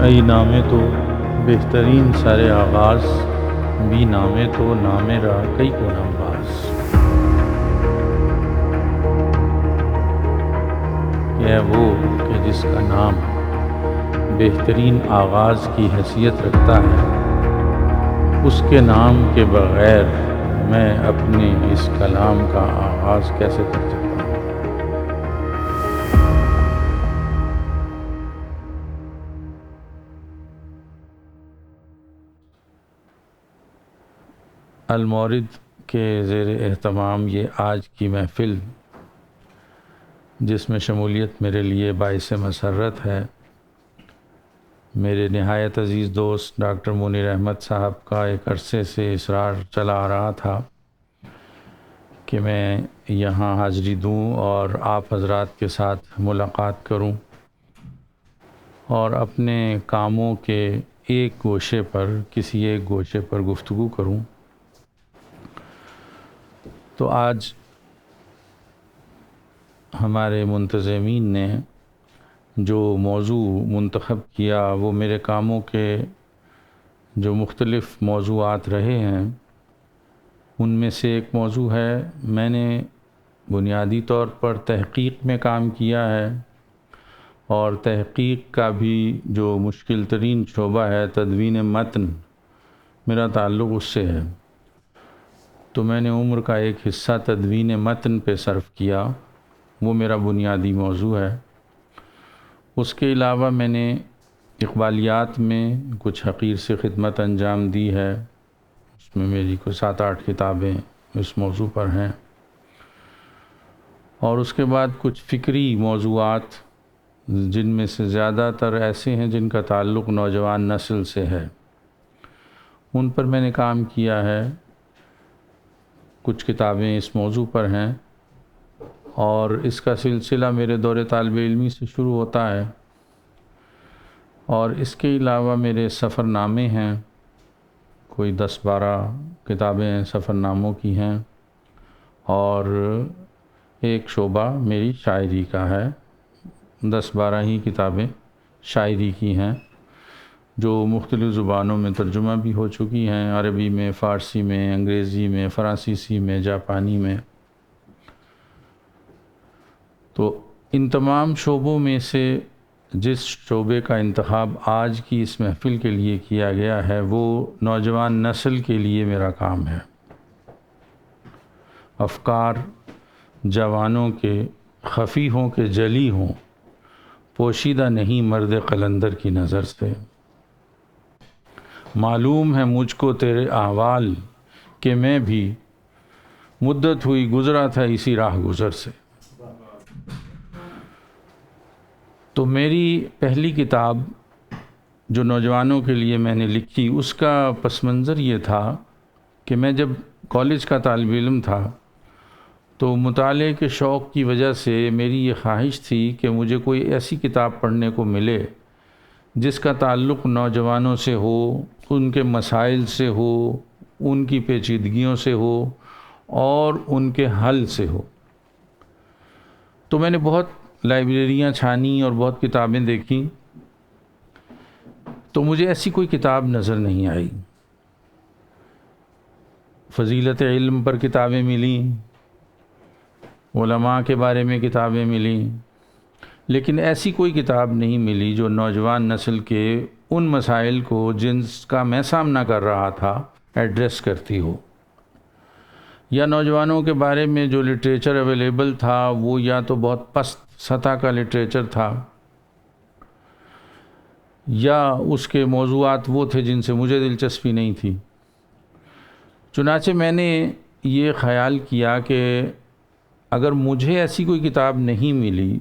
ای نامے تو بہترین سر آغاز، بھی نامے تو نام را کئی کو نام باز۔ یہ ہے وہ کہ جس کا نام بہترین آغاز کی حیثیت رکھتا ہے، اس کے نام کے بغیر میں اپنے اس کلام کا آغاز کیسے کر سکتا ہوں؟ المورد کے زیر اہتمام یہ آج کی محفل، جس میں شمولیت میرے لیے باعث مسرت ہے، میرے نہایت عزیز دوست ڈاکٹر منیر احمد صاحب کا ایک عرصے سے اصرار چلا آ رہا تھا کہ میں یہاں حاضری دوں اور آپ حضرات کے ساتھ ملاقات کروں اور اپنے کاموں کے ایک گوشے پر، کسی ایک گوشے پر گفتگو کروں۔ تو آج ہمارے منتظمین نے جو موضوع منتخب کیا وہ میرے کاموں کے جو مختلف موضوعات رہے ہیں ان میں سے ایک موضوع ہے، میں نے بنیادی طور پر تحقیق میں کام کیا ہے اور تحقیق کا بھی جو مشکل ترین شعبہ ہے تدوین متن، میرا تعلق اس سے ہے۔ تو میں نے عمر کا ایک حصہ تدوین متن پہ صرف کیا، وہ میرا بنیادی موضوع ہے۔ اس کے علاوہ میں نے اقبالیات میں کچھ حقیر سے خدمت انجام دی ہے، اس میں میری کوئی 7-8 کتابیں اس موضوع پر ہیں، اور اس کے بعد کچھ فکری موضوعات جن میں سے زیادہ تر ایسے ہیں جن کا تعلق نوجوان نسل سے ہے، ان پر میں نے کام کیا ہے۔ کچھ کتابیں اس موضوع پر ہیں اور اس کا سلسلہ میرے دور طالب علمی سے شروع ہوتا ہے، اور اس کے علاوہ میرے سفر نامے ہیں، کوئی 10-12 کتابیں سفر ناموں کی ہیں، اور ایک شعبہ میری شاعری کا ہے، 10-12 ہی کتابیں شاعری کی ہیں جو مختلف زبانوں میں ترجمہ بھی ہو چکی ہیں، عربی میں، فارسی میں، انگریزی میں، فرانسیسی میں، جاپانی میں۔ تو ان تمام شعبوں میں سے جس شعبے کا انتخاب آج کی اس محفل کے لیے کیا گیا ہے وہ نوجوان نسل کے لیے میرا کام ہے۔ افکار جوانوں کے خفی ہوں کہ جلی ہوں، پوشیدہ نہیں مرد قلندر کی نظر سے۔ معلوم ہے مجھ کو تیرے احوال کہ میں بھی مدت ہوئی گزرا تھا اسی راہ گزر سے۔ تو میری پہلی کتاب جو نوجوانوں کے لیے میں نے لکھی، اس کا پس منظر یہ تھا کہ میں جب کالج کا طالب علم تھا تو مطالعے کے شوق کی وجہ سے میری یہ خواہش تھی کہ مجھے کوئی ایسی کتاب پڑھنے کو ملے جس کا تعلق نوجوانوں سے ہو، ان کے مسائل سے ہو، ان کی پیچیدگیوں سے ہو اور ان کے حل سے ہو۔ تو میں نے بہت لائبریریاں چھانی اور بہت کتابیں دیکھیں، تو مجھے ایسی کوئی کتاب نظر نہیں آئی۔ فضیلت علم پر کتابیں ملیں، علماء کے بارے میں کتابیں ملیں، لیکن ایسی کوئی کتاب نہیں ملی جو نوجوان نسل کے ان مسائل کو جن کا میں سامنا کر رہا تھا ایڈریس کرتی ہو، یا نوجوانوں کے بارے میں جو لٹریچر اویلیبل تھا وہ یا تو بہت پست سطح کا لٹریچر تھا یا اس کے موضوعات وہ تھے جن سے مجھے دلچسپی نہیں تھی۔ چنانچہ میں نے یہ خیال کیا کہ اگر مجھے ایسی کوئی کتاب نہیں ملی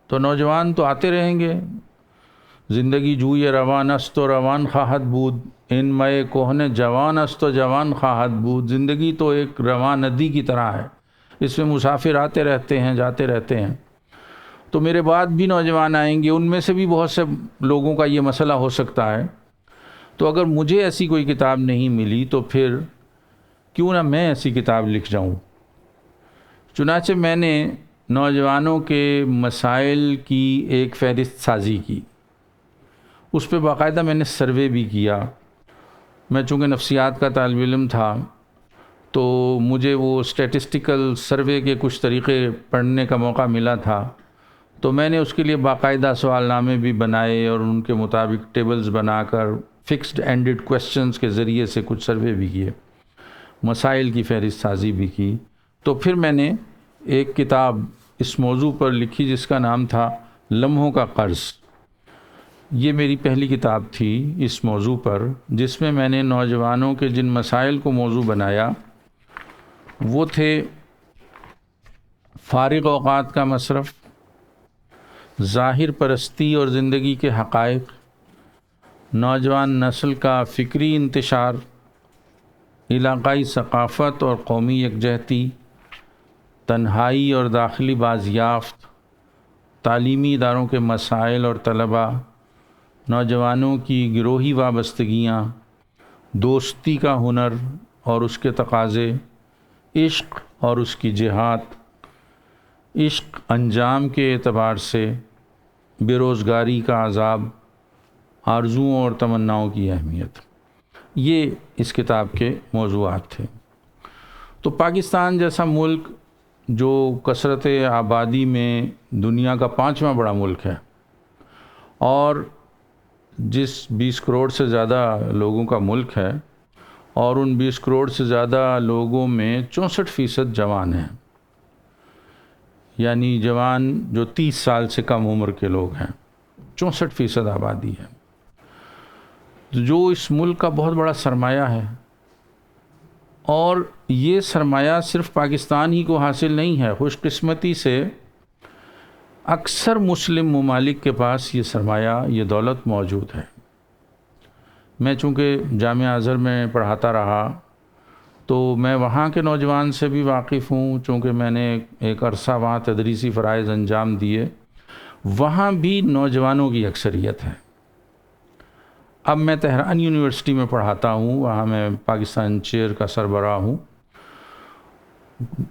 تو نوجوان تو آتے رہیں گے، زندگی جوئی روان است و روان خواہد بود، ان مئے کوہن جوان است و جوان خواہد بود۔ زندگی تو ایک رواں ندی کی طرح ہے، اس میں مسافر آتے رہتے ہیں، جاتے رہتے ہیں۔ تو میرے بعد بھی نوجوان آئیں گے، ان میں سے بھی بہت سے لوگوں کا یہ مسئلہ ہو سکتا ہے۔ تو اگر مجھے ایسی کوئی کتاب نہیں ملی تو پھر کیوں نہ میں ایسی کتاب لکھ جاؤں۔ چنانچہ میں نے نوجوانوں کے مسائل کی ایک فہرست سازی کی اس پہ باقاعدہ میں نے سروے بھی کیا. میں چونکہ نفسیات کا طالب علم تھا تو مجھے وہ اسٹیٹسٹیکل سروے کے کچھ طریقے پڑھنے کا موقع ملا تھا، تو میں نے اس کے لیے باقاعدہ سوال نامے بھی بنائے اور ان کے مطابق ٹیبلز بنا کر فکسڈ اینڈڈ کویسچنز کے ذریعے سے کچھ سروے بھی کیے، مسائل کی فہرست سازی بھی کی. تو پھر میں نے ایک کتاب اس موضوع پر لکھی جس کا نام تھا لمحوں کا قرض. یہ میری پہلی کتاب تھی اس موضوع پر، جس میں میں نے نوجوانوں کے جن مسائل کو موضوع بنایا وہ تھے فارغ اوقات کا مصرف، ظاہر پرستی اور زندگی کے حقائق، نوجوان نسل کا فکری انتشار، علاقائی ثقافت اور قومی یکجہتی، تنہائی اور داخلی بازیافت، تعلیمی اداروں کے مسائل اور طلباء، نوجوانوں کی گروہی وابستگیاں، دوستی کا ہنر اور اس کے تقاضے، عشق اور اس کی جہات، عشق انجام کے اعتبار سے، بے روزگاری کا عذاب، آرزوؤں اور تمناؤں کی اہمیت. یہ اس کتاب کے موضوعات تھے. تو پاکستان جیسا ملک جو کثرت آبادی میں دنیا کا 5واں بڑا ملک ہے اور جس 20 کروڑ سے زیادہ لوگوں کا ملک ہے، اور ان 20 کروڑ سے زیادہ لوگوں میں 64% جوان ہیں، یعنی جوان جو 30 سال سے کم عمر کے لوگ ہیں، 64% آبادی ہے، جو اس ملک کا بہت بڑا سرمایہ ہے. اور یہ سرمایہ صرف پاکستان ہی کو حاصل نہیں ہے، خوش قسمتی سے اکثر مسلم ممالک کے پاس یہ سرمایہ، یہ دولت موجود ہے. میں چونکہ جامعہ ازہر میں پڑھاتا رہا تو میں وہاں کے نوجوان سے بھی واقف ہوں، چونکہ میں نے ایک عرصہ وہاں تدریسی فرائض انجام دیے. وہاں بھی نوجوانوں کی اکثریت ہے. اب میں تہران یونیورسٹی میں پڑھاتا ہوں، وہاں میں پاکستان چیئر کا سربراہ ہوں.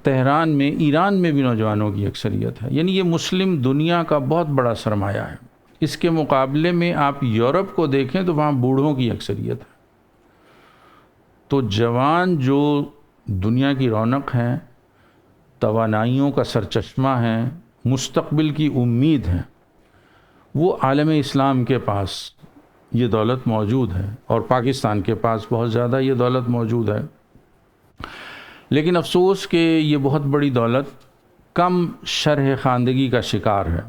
تہران میں، ایران میں بھی نوجوانوں کی اکثریت ہے. یعنی یہ مسلم دنیا کا بہت بڑا سرمایہ ہے. اس کے مقابلے میں آپ یورپ کو دیکھیں تو وہاں بوڑھوں کی اکثریت ہے. تو جوان جو دنیا کی رونق ہیں، توانائیوں کا سرچشمہ ہیں، مستقبل کی امید ہیں، وہ عالم اسلام کے پاس یہ دولت موجود ہے، اور پاکستان کے پاس بہت زیادہ یہ دولت موجود ہے. لیکن افسوس کہ یہ بہت بڑی دولت کم شرح خواندگی کا شکار ہے،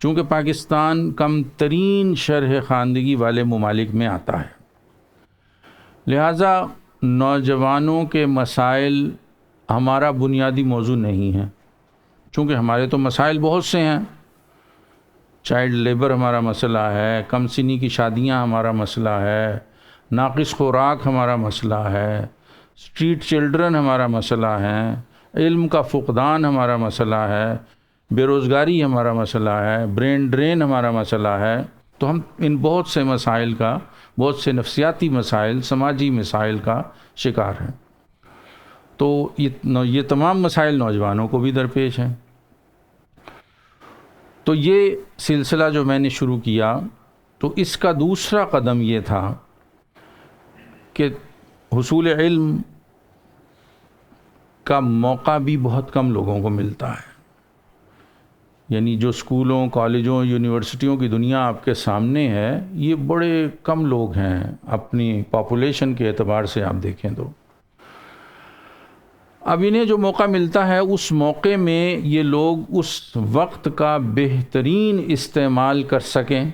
چونکہ پاکستان کم ترین شرح خواندگی والے ممالک میں آتا ہے. لہٰذا نوجوانوں کے مسائل ہمارا بنیادی موضوع نہیں ہے، چونکہ ہمارے تو مسائل بہت سے ہیں. چائلڈ لیبر ہمارا مسئلہ ہے، کم سنی کی شادیاں ہمارا مسئلہ ہے، ناقص خوراک ہمارا مسئلہ ہے، اسٹریٹ چلڈرن ہمارا مسئلہ ہے، علم کا فقدان ہمارا مسئلہ ہے، بے روزگاری ہمارا مسئلہ ہے، برین ڈرین ہمارا مسئلہ ہے. تو ہم ان بہت سے مسائل کا، بہت سے نفسیاتی مسائل، سماجی مسائل کا شکار ہیں. تو یہ تمام مسائل نوجوانوں کو بھی درپیش ہیں. تو یہ سلسلہ جو میں نے شروع کیا تو اس کا دوسرا قدم یہ تھا کہ حصول علم کا موقع بھی بہت کم لوگوں کو ملتا ہے. یعنی جو اسکولوں، کالجوں، یونیورسٹیوں کی دنیا آپ کے سامنے ہے، یہ بڑے کم لوگ ہیں اپنی پاپولیشن کے اعتبار سے آپ دیکھیں تو. اب انہیں جو موقع ملتا ہے، اس موقع میں یہ لوگ اس وقت کا بہترین استعمال کر سکیں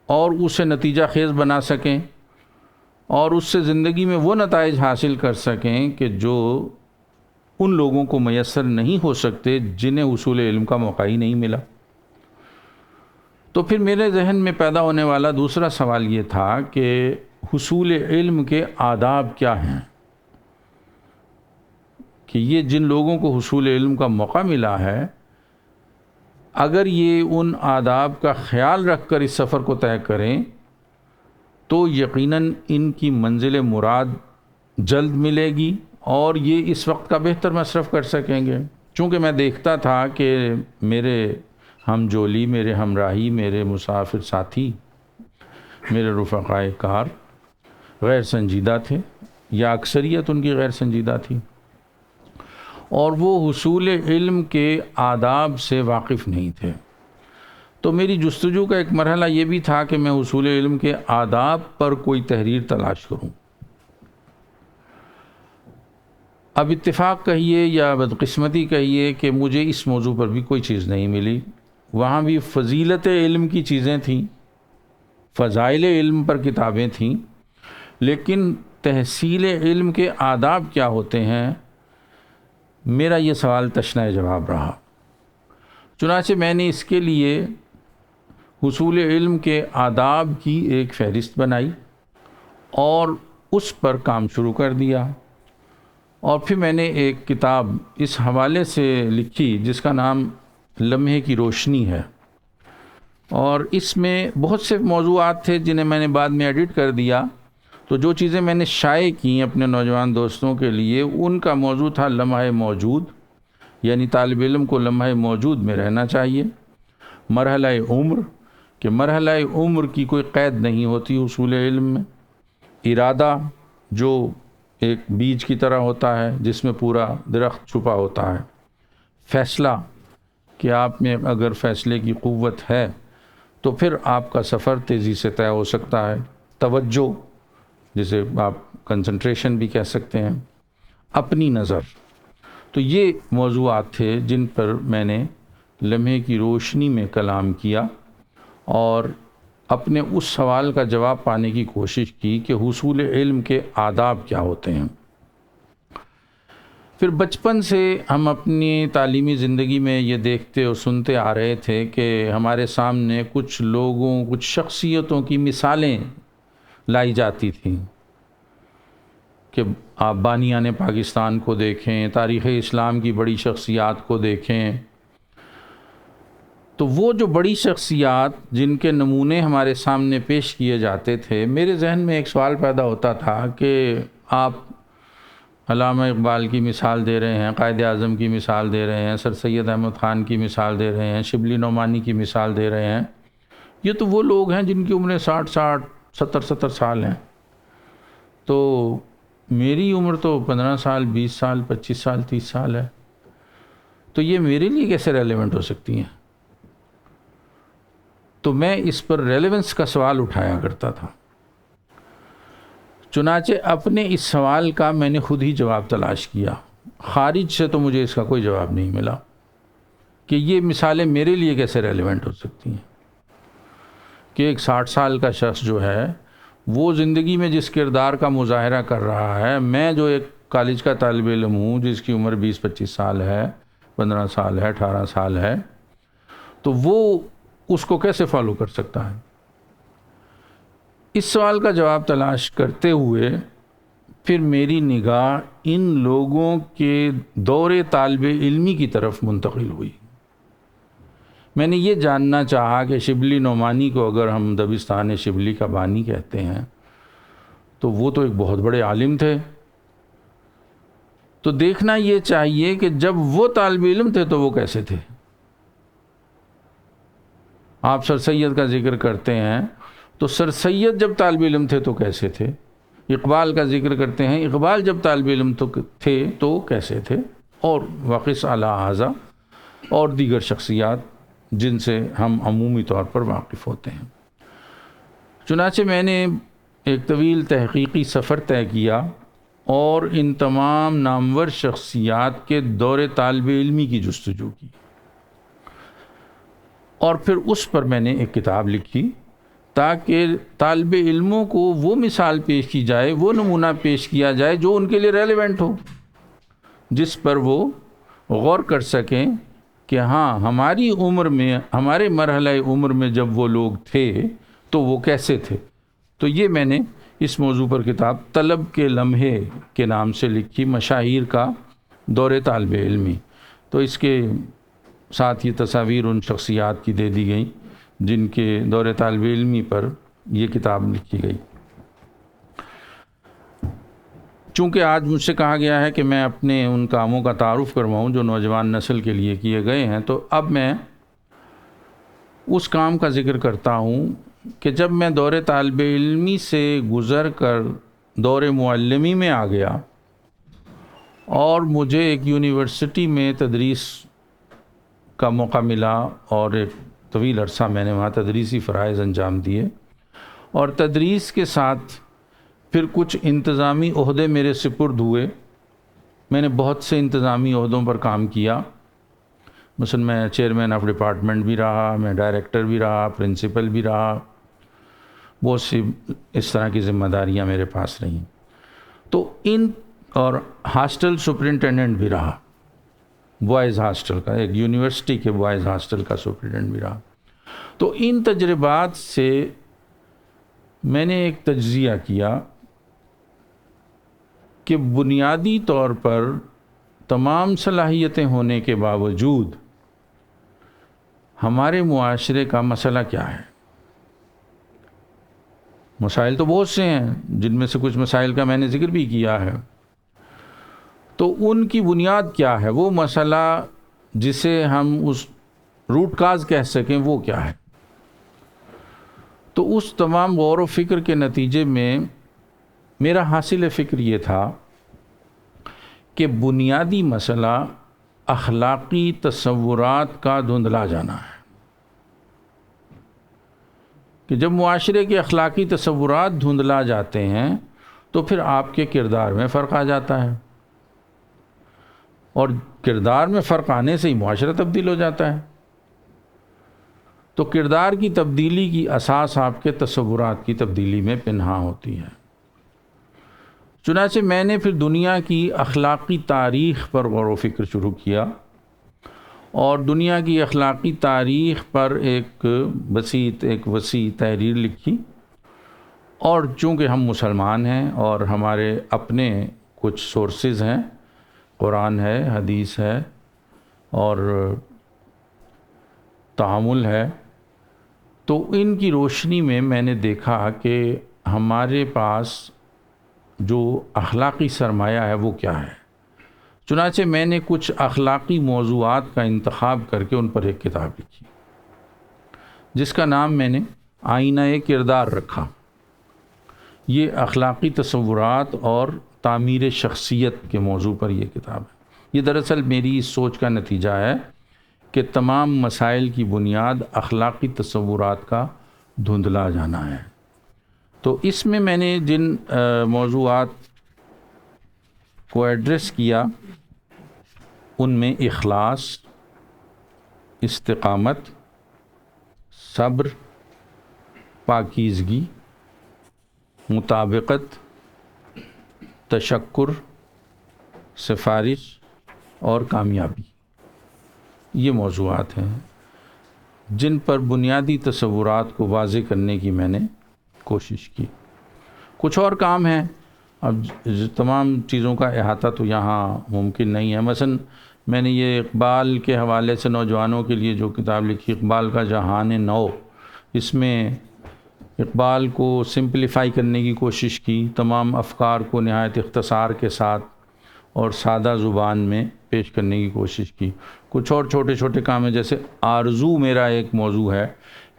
اور اسے نتیجہ خیز بنا سکیں، اور اس سے زندگی میں وہ نتائج حاصل کر سکیں کہ جو ان لوگوں کو میسر نہیں ہو سکتے جنہیں حصول علم کا موقع ہی نہیں ملا. تو پھر میرے ذہن میں پیدا ہونے والا دوسرا سوال یہ تھا کہ حصول علم کے آداب کیا ہیں، کہ یہ جن لوگوں کو حصول علم کا موقع ملا ہے، اگر یہ ان آداب کا خیال رکھ کر اس سفر کو طے کریں تو یقیناً ان کی منزل مراد جلد ملے گی اور یہ اس وقت کا بہتر مصرف کر سکیں گے. چونکہ میں دیکھتا تھا کہ میرے ہم جولی، میرے ہمراہی، میرے مسافر ساتھی میرے رفقائے کار غیر سنجیدہ تھے یا اکثریت ان کی غیر سنجیدہ تھی، اور وہ حصول علم کے آداب سے واقف نہیں تھے۔ تو میری جستجو کا ایک مرحلہ یہ بھی تھا کہ میں حصول علم کے آداب پر کوئی تحریر تلاش کروں۔ اب اتفاق کہیے یا بدقسمتی کہیے کہ مجھے اس موضوع پر بھی کوئی چیز نہیں ملی۔ وہاں بھی فضیلت علم کی چیزیں تھیں، فضائل علم پر کتابیں تھیں، لیکن تحصیل علم کے آداب کیا ہوتے ہیں، میرا یہ سوال تشنہ جواب رہا۔ چنانچہ میں نے اس کے لیے حصول علم کے آداب کی ایک فہرست بنائی اور اس پر کام شروع کر دیا، اور پھر میں نے ایک کتاب اس حوالے سے لکھی جس کا نام لمحے کی روشنی ہے، اور اس میں بہت سے موضوعات تھے جنہیں میں نے بعد میں ایڈٹ کر دیا۔ تو جو چیزیں میں نے شائع کی اپنے نوجوان دوستوں کے لیے، ان کا موضوع تھا لمحہ موجود، یعنی طالب علم کو لمحہ موجود میں رہنا چاہیے۔ مرحلہ عمر، کہ مرحلہ عمر کی کوئی قید نہیں ہوتی حصول علم میں۔ ارادہ، جو ایک بیج کی طرح ہوتا ہے جس میں پورا درخت چھپا ہوتا ہے۔ فیصلہ، کہ آپ میں اگر فیصلے کی قوت ہے تو پھر آپ کا سفر تیزی سے طے ہو سکتا ہے۔ توجہ، جسے آپ کنسنٹریشن بھی کہہ سکتے ہیں۔ اپنی نظر۔ تو یہ موضوعات تھے جن پر میں نے لمحے کی روشنی میں کلام کیا اور اپنے اس سوال کا جواب پانے کی کوشش کی کہ حصول علم کے آداب کیا ہوتے ہیں۔ پھر بچپن سے ہم اپنی تعلیمی زندگی میں یہ دیکھتے اور سنتے آ رہے تھے کہ ہمارے سامنے کچھ لوگوں، کچھ شخصیتوں کی مثالیں لائی جاتی تھیں کہ آپ بانیان پاکستان کو دیکھیں، تاریخ اسلام کی بڑی شخصیات کو دیکھیں۔ تو وہ جو بڑی شخصیات جن کے نمونے ہمارے سامنے پیش کیے جاتے تھے، میرے ذہن میں ایک سوال پیدا ہوتا تھا کہ آپ علامہ اقبال کی مثال دے رہے ہیں، قائد اعظم کی مثال دے رہے ہیں، سر سید احمد خان کی مثال دے رہے ہیں، شبلی نعمانی کی مثال دے رہے ہیں۔ یہ تو وہ لوگ ہیں جن کی عمریں 60 70 سال ہیں، تو میری عمر تو 15 سال 20 سال 25 سال 30 سال ہے، تو یہ میرے لیے کیسے ریلیونٹ ہو سکتی ہیں؟ تو میں اس پر ریلیونس کا سوال اٹھایا کرتا تھا۔ چنانچہ اپنے اس سوال کا میں نے خود ہی جواب تلاش کیا، خارج سے تو مجھے اس کا کوئی جواب نہیں ملا کہ یہ مثالیں میرے لیے کیسے ریلیونٹ ہو سکتی ہیں کہ ایک 60 سال کا شخص جو ہے وہ زندگی میں جس کردار کا مظاہرہ کر رہا ہے، میں جو ایک کالج کا طالب علم ہوں جس کی عمر 20-25 سال ہے، 15 سال ہے، 18 سال ہے، تو وہ اس کو کیسے فالو کر سکتا ہے؟ اس سوال کا جواب تلاش کرتے ہوئے پھر میری نگاہ ان لوگوں کے دور طالب علمی کی طرف منتقل ہوئی۔ میں نے یہ جاننا چاہا کہ شبلی نعمانی کو اگر ہم دبستان شبلی کا بانی کہتے ہیں تو وہ تو ایک بہت بڑے عالم تھے، تو دیکھنا یہ چاہیے کہ جب وہ طالب علم تھے تو وہ کیسے تھے۔ آپ سر سید کا ذکر کرتے ہیں تو سر سید جب طالب علم تھے تو کیسے تھے؟ اقبال کا ذکر کرتے ہیں، اقبال جب طالب علم تھے تو کیسے تھے؟ اور وقس علی ھذا اور دیگر شخصیات جن سے ہم عمومی طور پر واقف ہوتے ہیں۔ چنانچہ میں نے ایک طویل تحقیقی سفر طے کیا اور ان تمام نامور شخصیات کے دور طالب علمی کی جستجو کی، اور پھر اس پر میں نے ایک کتاب لکھی تاکہ طالب علموں کو وہ مثال پیش کی جائے، وہ نمونہ پیش کیا جائے جو ان کے لیے ریلیونٹ ہو، جس پر وہ غور کر سکیں کہ ہاں ہماری عمر میں، ہمارے مرحلہ عمر میں جب وہ لوگ تھے تو وہ کیسے تھے۔ تو یہ میں نے اس موضوع پر کتاب طلب کے لمحے کے نام سے لکھی، مشاہیر کا دور طالب علمی۔ تو اس کے ساتھ یہ تصاویر ان شخصیات کی دے دی گئیں جن کے دور طالب علمی پر یہ کتاب لکھی گئی۔ چونکہ آج مجھ سے کہا گیا ہے کہ میں اپنے ان کاموں کا تعارف کرواؤں جو نوجوان نسل کے لیے کیے گئے ہیں، تو اب میں اس کام کا ذکر کرتا ہوں کہ جب میں دور طالب علمی سے گزر کر دور معلمی میں آ گیا اور مجھے ایک یونیورسٹی میں تدریس کا موقع ملا اور ایک طویل عرصہ میں نے وہاں تدریسی فرائض انجام دیے، اور تدریس کے ساتھ پھر کچھ انتظامی عہدے میرے سپرد ہوئے۔ میں نے بہت سے انتظامی عہدوں پر کام کیا، مثلا میں چیئرمین آف ڈپارٹمنٹ بھی رہا، میں ڈائریکٹر بھی رہا، پرنسپل بھی رہا، بہت سی اس طرح کی ذمہ داریاں میرے پاس رہیں۔ تو اور ہاسٹل سپرنٹینڈنٹ بھی رہا، بوائز ہاسٹل کا، ایک یونیورسٹی کے بوائز ہاسٹل کا سپرنٹینڈنٹ بھی رہا۔ تو ان تجربات سے میں نے ایک تجزیہ کیا کہ بنیادی طور پر تمام صلاحیتیں ہونے کے باوجود ہمارے معاشرے کا مسئلہ کیا ہے۔ مسائل تو بہت سے ہیں، جن میں سے کچھ مسائل کا میں نے ذکر بھی کیا ہے۔ تو ان کی بنیاد کیا ہے، وہ مسئلہ جسے ہم اس روٹ کاز کہہ سکیں، وہ کیا ہے۔ تو اس تمام غور و فکر کے نتیجے میں میرا حاصل فکر یہ تھا کہ بنیادی مسئلہ اخلاقی تصورات کا دھندلا جانا ہے، کہ جب معاشرے کے اخلاقی تصورات دھندلا جاتے ہیں تو پھر آپ کے کردار میں فرق آ جاتا ہے، اور کردار میں فرق آنے سے ہی معاشرہ تبدیل ہو جاتا ہے۔ تو کردار کی تبدیلی کی اساس آپ کے تصورات کی تبدیلی میں پنہاں ہوتی ہے۔ چنانچہ میں نے پھر دنیا کی اخلاقی تاریخ پر غور و فکر شروع کیا، اور دنیا کی اخلاقی تاریخ پر ایک وسیع تحریر لکھی۔ اور چونکہ ہم مسلمان ہیں اور ہمارے اپنے کچھ سورسز ہیں، قرآن ہے، حدیث ہے اور تعامل ہے، تو ان کی روشنی میں میں نے دیکھا کہ ہمارے پاس جو اخلاقی سرمایہ ہے وہ کیا ہے۔ چنانچہ میں نے کچھ اخلاقی موضوعات کا انتخاب کر کے ان پر ایک کتاب لکھی، جس کا نام میں نے آئینہ کردار رکھا۔ یہ اخلاقی تصورات اور تعمیر شخصیت کے موضوع پر یہ کتاب ہے۔ یہ دراصل میری اس سوچ کا نتیجہ ہے کہ تمام مسائل کی بنیاد اخلاقی تصورات کا دھندلا جانا ہے۔ تو اس میں نے جن موضوعات کو ایڈریس کیا ان میں اخلاص، استقامت، صبر، پاکیزگی، مطابقت، تشکر، سفارش اور کامیابی، یہ موضوعات ہیں جن پر بنیادی تصورات کو واضح کرنے کی میں نے کوشش کی۔ کچھ اور کام ہیں، اب تمام چیزوں کا احاطہ تو یہاں ممکن نہیں ہے۔ مثلا میں نے یہ اقبال کے حوالے سے نوجوانوں کے لیے جو کتاب لکھی، اقبال کا جہان نو، اس میں اقبال کو سمپلیفائی کرنے کی کوشش کی، تمام افکار کو نہایت اختصار کے ساتھ اور سادہ زبان میں پیش کرنے کی کوشش کی۔ کچھ اور چھوٹے چھوٹے کام ہیں، جیسے آرزو میرا ایک موضوع ہے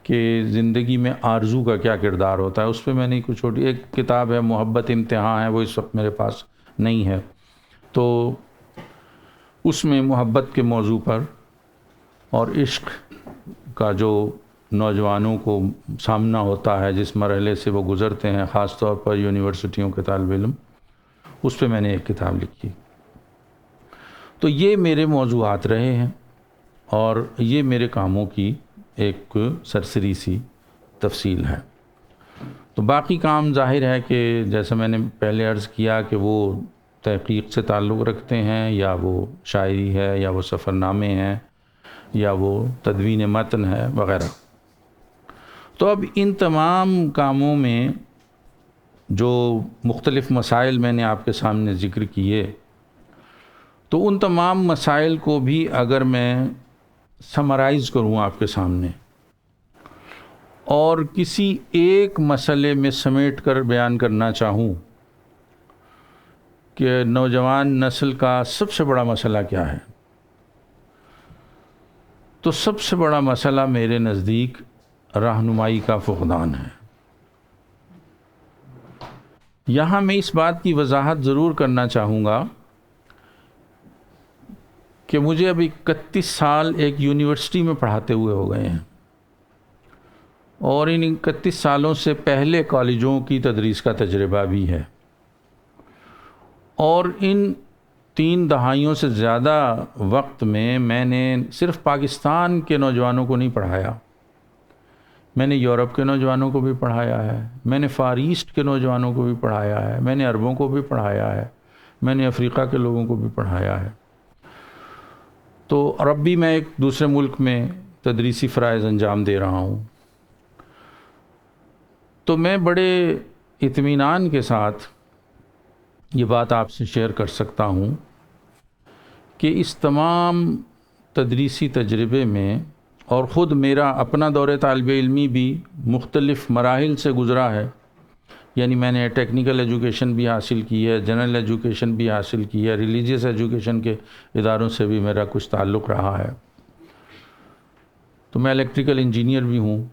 کہ زندگی میں آرزو کا کیا کردار ہوتا ہے، اس پہ میں نے کچھ چھوٹی ایک کتاب ہے محبت امتحان ہے، وہ اس وقت میرے پاس نہیں ہے، تو اس میں محبت کے موضوع پر اور عشق کا جو نوجوانوں کو سامنا ہوتا ہے، جس مرحلے سے وہ گزرتے ہیں، خاص طور پر یونیورسٹیوں کے طالب علم، اس پہ میں نے ایک کتاب لکھی۔ تو یہ میرے موضوعات رہے ہیں اور یہ میرے کاموں کی ایک سرسری سی تفصیل ہے۔ تو باقی کام ظاہر ہے کہ جیسا میں نے پہلے عرض کیا کہ وہ تحقیق سے تعلق رکھتے ہیں، یا وہ شاعری ہے، یا وہ سفر نامے ہیں، یا وہ تدوین متن ہے وغیرہ۔ تو اب ان تمام کاموں میں جو مختلف مسائل میں نے آپ کے سامنے ذکر کیے، تو ان تمام مسائل کو بھی اگر میں سمرائز کروں آپ کے سامنے اور کسی ایک مسئلے میں سمیٹ کر بیان کرنا چاہوں کہ نوجوان نسل کا سب سے بڑا مسئلہ کیا ہے، تو سب سے بڑا مسئلہ میرے نزدیک رہنمائی کا فقدان ہے۔ یہاں میں اس بات کی وضاحت ضرور کرنا چاہوں گا کہ مجھے اب 31 سال ایک یونیورسٹی میں پڑھاتے ہوئے ہو گئے ہیں، اور ان 31 سالوں سے پہلے کالجوں کی تدریس کا تجربہ بھی ہے، اور ان 3 دہائیوں سے زیادہ وقت میں نے صرف پاکستان کے نوجوانوں کو نہیں پڑھایا، میں نے یورپ کے نوجوانوں کو بھی پڑھایا ہے، میں نے فار ایسٹ کے نوجوانوں کو بھی پڑھایا ہے، میں نے عربوں کو بھی پڑھایا ہے، میں نے افریقہ کے لوگوں کو بھی پڑھایا ہے۔ تو اب بھی میں ایک دوسرے ملک میں تدریسی فرائض انجام دے رہا ہوں، تو میں بڑے اطمینان کے ساتھ یہ بات آپ سے شیئر کر سکتا ہوں کہ اس تمام تدریسی تجربے میں، اور خود میرا اپنا دور طالب علمی بھی مختلف مراحل سے گزرا ہے، یعنی میں نے ٹیکنیکل ایجوکیشن بھی حاصل کی ہے، جنرل ایجوکیشن بھی حاصل کی ہے، ریلیجیس ایجوکیشن کے اداروں سے بھی میرا کچھ تعلق رہا ہے، تو میں الیکٹریکل انجینئر بھی ہوں،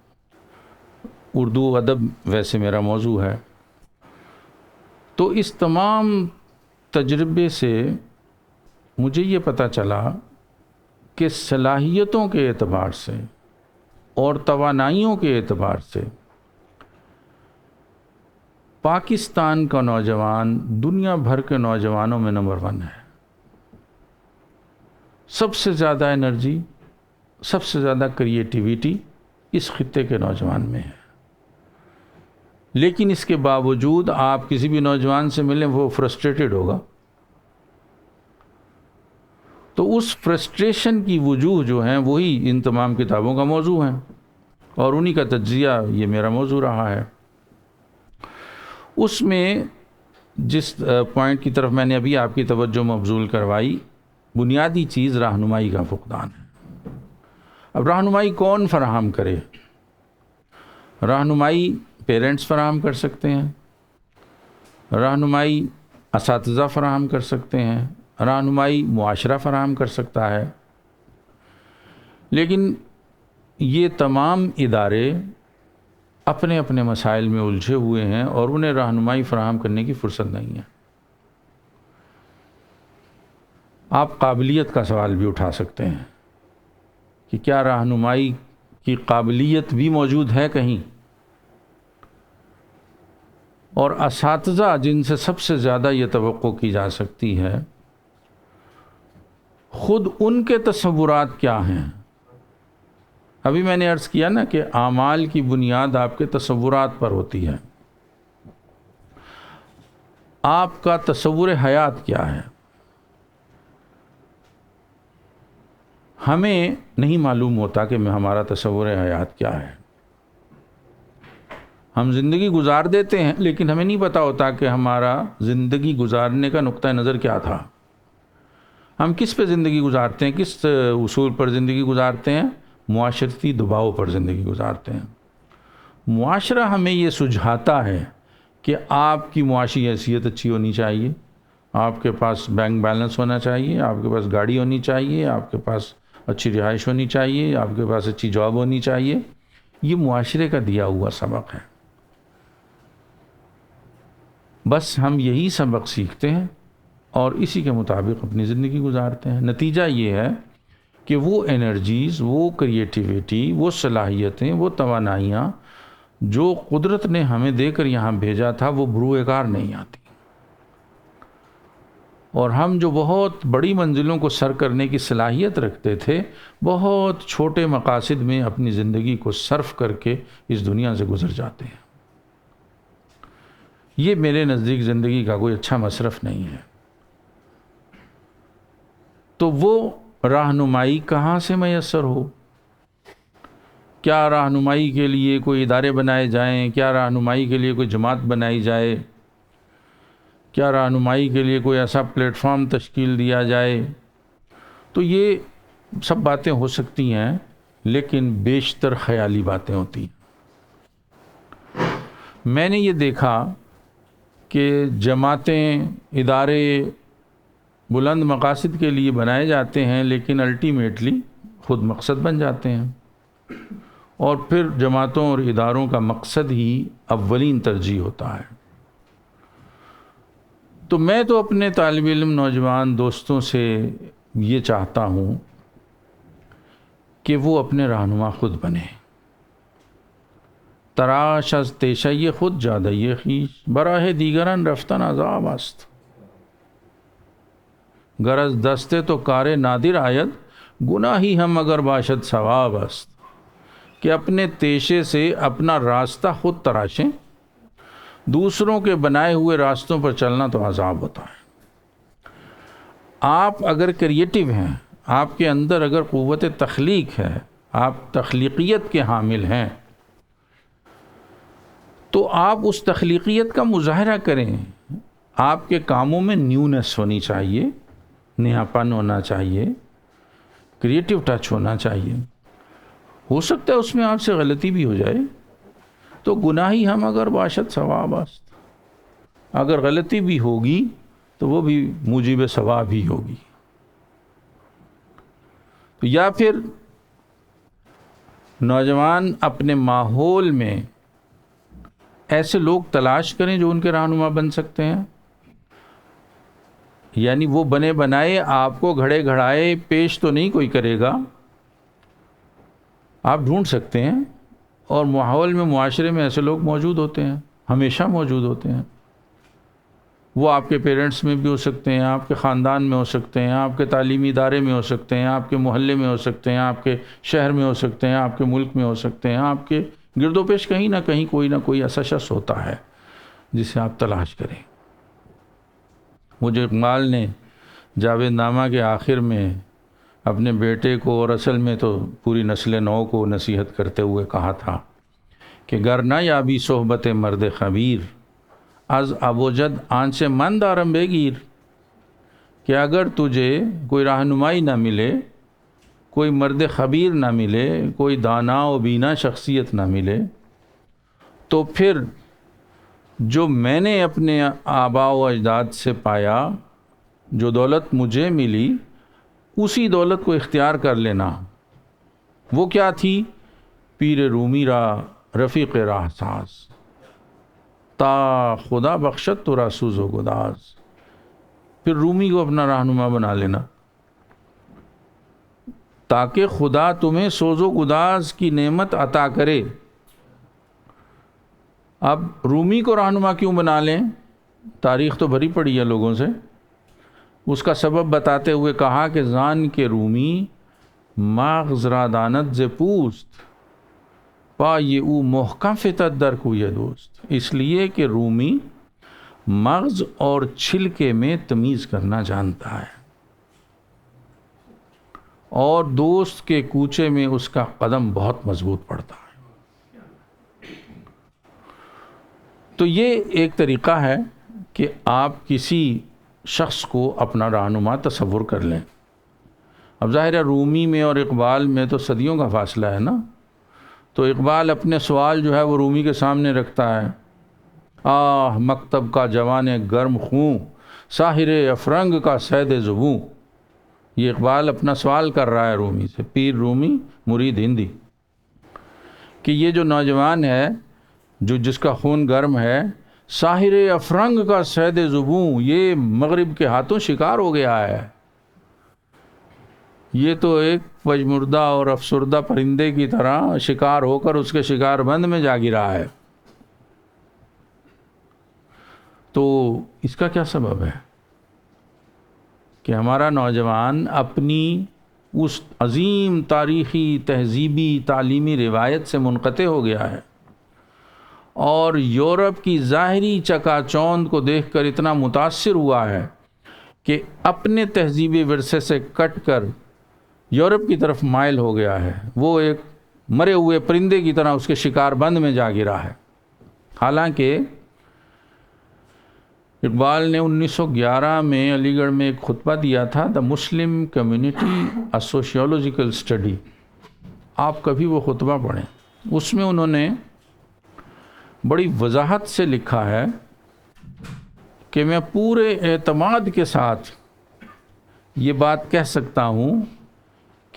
اردو ادب ویسے میرا موضوع ہے۔ تو اس تمام تجربے سے مجھے یہ پتہ چلا کہ صلاحیتوں کے اعتبار سے اور توانائیوں کے اعتبار سے پاکستان کا نوجوان دنیا بھر کے نوجوانوں میں نمبر 1 ہے۔ سب سے زیادہ انرجی، سب سے زیادہ کریٹیویٹی اس خطے کے نوجوان میں ہے، لیکن اس کے باوجود آپ کسی بھی نوجوان سے ملیں وہ فرسٹریٹڈ ہوگا، تو اس فرسٹریشن کی وجوہ جو ہیں وہی ان تمام کتابوں کا موضوع ہیں، اور انہی کا تجزیہ یہ میرا موضوع رہا ہے۔ اس میں جس پوائنٹ کی طرف میں نے ابھی آپ کی توجہ مبذول کروائی، بنیادی چیز رہنمائی کا فقدان ہے۔ اب رہنمائی کون فراہم کرے؟ رہنمائی پیرنٹس فراہم کر سکتے ہیں، رہنمائی اساتذہ فراہم کر سکتے ہیں، رہنمائی معاشرہ فراہم کر سکتا ہے، لیکن یہ تمام ادارے اپنے اپنے مسائل میں الجھے ہوئے ہیں اور انہیں رہنمائی فراہم کرنے کی فرصت نہیں ہے۔ آپ قابلیت کا سوال بھی اٹھا سکتے ہیں کہ کیا رہنمائی کی قابلیت بھی موجود ہے کہیں، اور اساتذہ جن سے سب سے زیادہ یہ توقع کی جا سکتی ہے، خود ان کے تصورات کیا ہیں؟ ابھی میں نے عرض کیا نا کہ اعمال کی بنیاد آپ کے تصورات پر ہوتی ہے۔ آپ کا تصور حیات کیا ہے؟ ہمیں نہیں معلوم ہوتا کہ ہمارا تصور حیات کیا ہے۔ ہم زندگی گزار دیتے ہیں لیکن ہمیں نہیں پتا ہوتا کہ ہمارا زندگی گزارنے کا نقطہ نظر کیا تھا۔ ہم کس پہ زندگی گزارتے ہیں، کس اصول پر زندگی گزارتے ہیں؟ معاشرتی دباؤ پر زندگی گزارتے ہیں۔ معاشرہ ہمیں یہ سجھاتا ہے کہ آپ کی معاشی حیثیت اچھی ہونی چاہیے، آپ کے پاس بینک بیلنس ہونا چاہیے، آپ کے پاس گاڑی ہونی چاہیے، آپ کے پاس اچھی رہائش ہونی چاہیے، آپ کے پاس اچھی جاب ہونی چاہیے۔ یہ معاشرے کا دیا ہوا سبق ہے، بس ہم یہی سبق سیکھتے ہیں اور اسی کے مطابق اپنی زندگی گزارتے ہیں۔ نتیجہ یہ ہے کہ وہ انرجیز، وہ کریٹیویٹی، وہ صلاحیتیں، وہ توانائیاں جو قدرت نے ہمیں دے کر یہاں بھیجا تھا وہ بروئے کار نہیں آتی، اور ہم جو بہت بڑی منزلوں کو سر کرنے کی صلاحیت رکھتے تھے، بہت چھوٹے مقاصد میں اپنی زندگی کو صرف کر کے اس دنیا سے گزر جاتے ہیں۔ یہ میرے نزدیک زندگی کا کوئی اچھا مصرف نہیں ہے۔ تو وہ رہنمائی کہاں سے میسر ہو؟ کیا رہنمائی کے لیے کوئی ادارے بنائے جائیں؟ کیا رہنمائی کے لیے کوئی جماعت بنائی جائے؟ کیا رہنمائی کے لیے کوئی ایسا پلیٹ فارم تشکیل دیا جائے؟ تو یہ سب باتیں ہو سکتی ہیں، لیکن بیشتر خیالی باتیں ہوتی ہیں۔ میں نے یہ دیکھا کہ جماعتیں، ادارے بلند مقاصد کے لیے بنائے جاتے ہیں، لیکن الٹیمیٹلی خود مقصد بن جاتے ہیں۔ اور پھر جماعتوں اور اداروں کا مقصد ہی اولین ترجیح ہوتا ہے۔ تو میں تو اپنے طالب علم نوجوان دوستوں سے یہ چاہتا ہوں کہ وہ اپنے رہنما خود بنے۔ تراش از تیشی خود جادی خویش، براہ دیگران رفتن عذاب است۔ غرض دستے تو کار نادر آید، گناہی ہم اگر باشد ثواب است۔ کہ اپنے تیشے سے اپنا راستہ خود تراشیں، دوسروں کے بنائے ہوئے راستوں پر چلنا تو عذاب ہوتا ہے۔ آپ اگر کریٹیو ہیں، آپ کے اندر اگر قوت تخلیق ہے، آپ تخلیقیت کے حامل ہیں، تو آپ اس تخلیقیت کا مظاہرہ کریں۔ آپ کے کاموں میں نیونیس ہونی چاہیے، نیاپن ہونا چاہیے، کریٹیو ٹچ ہونا چاہیے۔ ہو سکتا ہے اس میں آپ سے غلطی بھی ہو جائے، تو گناہی ہم اگر باشد ثواب است، اگر غلطی بھی ہوگی تو وہ بھی موجب ثواب ہی ہوگی۔ تو یا پھر نوجوان اپنے ماحول میں ایسے لوگ تلاش کریں جو ان کے رہنما بن سکتے ہیں، یعنی وہ بنے بنائے آپ کو گھڑے گھڑائے پیش تو نہیں کوئی کرے گا، آپ ڈھونڈ سکتے ہیں، اور ماحول میں معاشرے میں ایسے لوگ موجود ہوتے ہیں، ہمیشہ موجود ہوتے ہیں۔ وہ آپ کے پیرنٹس میں بھی ہو سکتے ہیں، آپ کے خاندان میں ہو سکتے ہیں، آپ کے تعلیمی ادارے میں ہو سکتے ہیں، آپ کے محلے میں ہو سکتے ہیں، آپ کے شہر میں ہو سکتے ہیں، آپ کے ملک میں ہو سکتے ہیں، آپ کے گرد و پیش کہیں نہ کہیں کوئی نہ کوئی ایسا شخص ہوتا ہے جسے آپ تلاش کریں۔ مجھے اقبال نے جاوید نامہ کے آخر میں اپنے بیٹے کو، اور اصل میں تو پوری نسل نو کو نصیحت کرتے ہوئے کہا تھا کہ گر نہ یابی صحبت مرد خبیر، از ابوجد آنچ من دارم بگیر۔ کہ اگر تجھے کوئی رہنمائی نہ ملے، کوئی مرد خبیر نہ ملے، کوئی دانا و بینا شخصیت نہ ملے، تو پھر جو میں نے اپنے آباء و اجداد سے پایا، جو دولت مجھے ملی، اسی دولت کو اختیار کر لینا۔ وہ کیا تھی؟ پیر رومی را رفیق راہ ساز، تا خدا بخشت تو را سوز و گداز۔ پھر رومی کو اپنا رہنما بنا لینا تاکہ خدا تمہیں سوز و گداز کی نعمت عطا کرے۔ اب رومی کو رہنما کیوں بنا لیں؟ تاریخ تو بھری پڑی ہے لوگوں سے۔ اس کا سبب بتاتے ہوئے کہا کہ زان کے رومی ماغز را دانت ز پوست، پا یہ او محکم فتت در کوی دوست۔ اس لیے کہ رومی مغز اور چھلکے میں تمیز کرنا جانتا ہے، اور دوست کے کوچے میں اس کا قدم بہت مضبوط پڑتا ہے۔ تو یہ ایک طریقہ ہے کہ آپ کسی شخص کو اپنا رہنما تصور کر لیں۔ اب ظاہر ہے رومی میں اور اقبال میں تو صدیوں کا فاصلہ ہے نا، تو اقبال اپنے سوال جو ہے وہ رومی کے سامنے رکھتا ہے، آہ مکتب کا جوان گرم خوں، ساحر افرنگ کا صید زبوں۔ یہ اقبال اپنا سوال کر رہا ہے رومی سے، پیر رومی مرید ہندی، کہ یہ جو نوجوان ہے جو جس کا خون گرم ہے، ساحر افرنگ کا صید زبوں، یہ مغرب کے ہاتھوں شکار ہو گیا ہے، یہ تو ایک پجمردہ اور افسردہ پرندے کی طرح شکار ہو کر اس کے شکار بند میں جا گرا ہے۔ تو اس کا کیا سبب ہے کہ ہمارا نوجوان اپنی اس عظیم تاریخی، تہذیبی، تعلیمی روایت سے منقطع ہو گیا ہے، اور یورپ کی ظاہری چکا چوند کو دیکھ کر اتنا متاثر ہوا ہے کہ اپنے تہذیبی ورثے سے کٹ کر یورپ کی طرف مائل ہو گیا ہے۔ وہ ایک مرے ہوئے پرندے کی طرح اس کے شکار بند میں جا گرا ہے۔ حالانکہ اقبال نے 1911 میں علی گڑھ میں ایک خطبہ دیا تھا، دا مسلم کمیونٹی اے سوشیولوجیکل اسٹڈی۔ آپ کبھی وہ خطبہ پڑھیں، اس میں انہوں نے بڑی وضاحت سے لکھا ہے کہ میں پورے اعتماد کے ساتھ یہ بات کہہ سکتا ہوں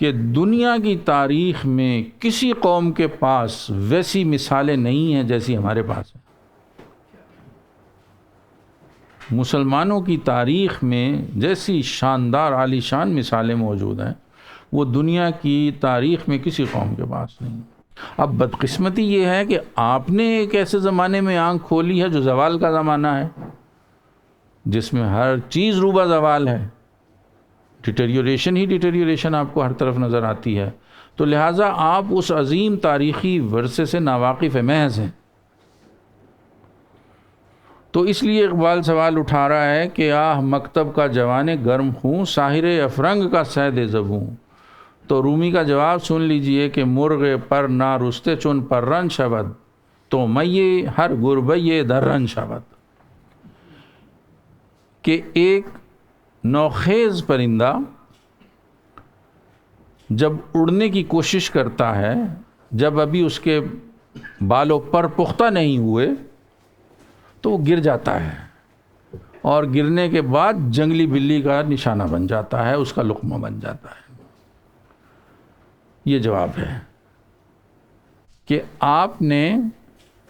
کہ دنیا کی تاریخ میں کسی قوم کے پاس ویسی مثالیں نہیں ہیں جیسی ہمارے پاس ہیں۔ مسلمانوں کی تاریخ میں جیسی شاندار عالی شان مثالیں موجود ہیں وہ دنیا کی تاریخ میں کسی قوم کے پاس نہیں۔ اب بدقسمتی یہ ہے کہ آپ نے ایک ایسے زمانے میں آنکھ کھولی ہے جو زوال کا زمانہ ہے، جس میں ہر چیز روبہ زوال ہے، ڈیٹیریوریشن ہی ڈیٹیریوریشن آپ کو ہر طرف نظر آتی ہے، تو لہٰذا آپ اس عظیم تاریخی ورثے سے ناواقف محض ہیں۔ تو اس لیے اقبال سوال اٹھا رہا ہے کہ آہ مکتب کا جوان گرم خوں، ساحر افرنگ کا صید زبوں۔ تو رومی کا جواب سن لیجئے کہ مرغ پر نہ رستے چون پرن شود، تو میے ہر گربے درن شود، کہ ایک نوخیز پرندہ جب اڑنے کی کوشش کرتا ہے، جب ابھی اس کے بالوں پر پختہ نہیں ہوئے تو وہ گر جاتا ہے، اور گرنے کے بعد جنگلی بلی کا نشانہ بن جاتا ہے، اس کا لقمہ بن جاتا ہے۔ یہ جواب ہے کہ آپ نے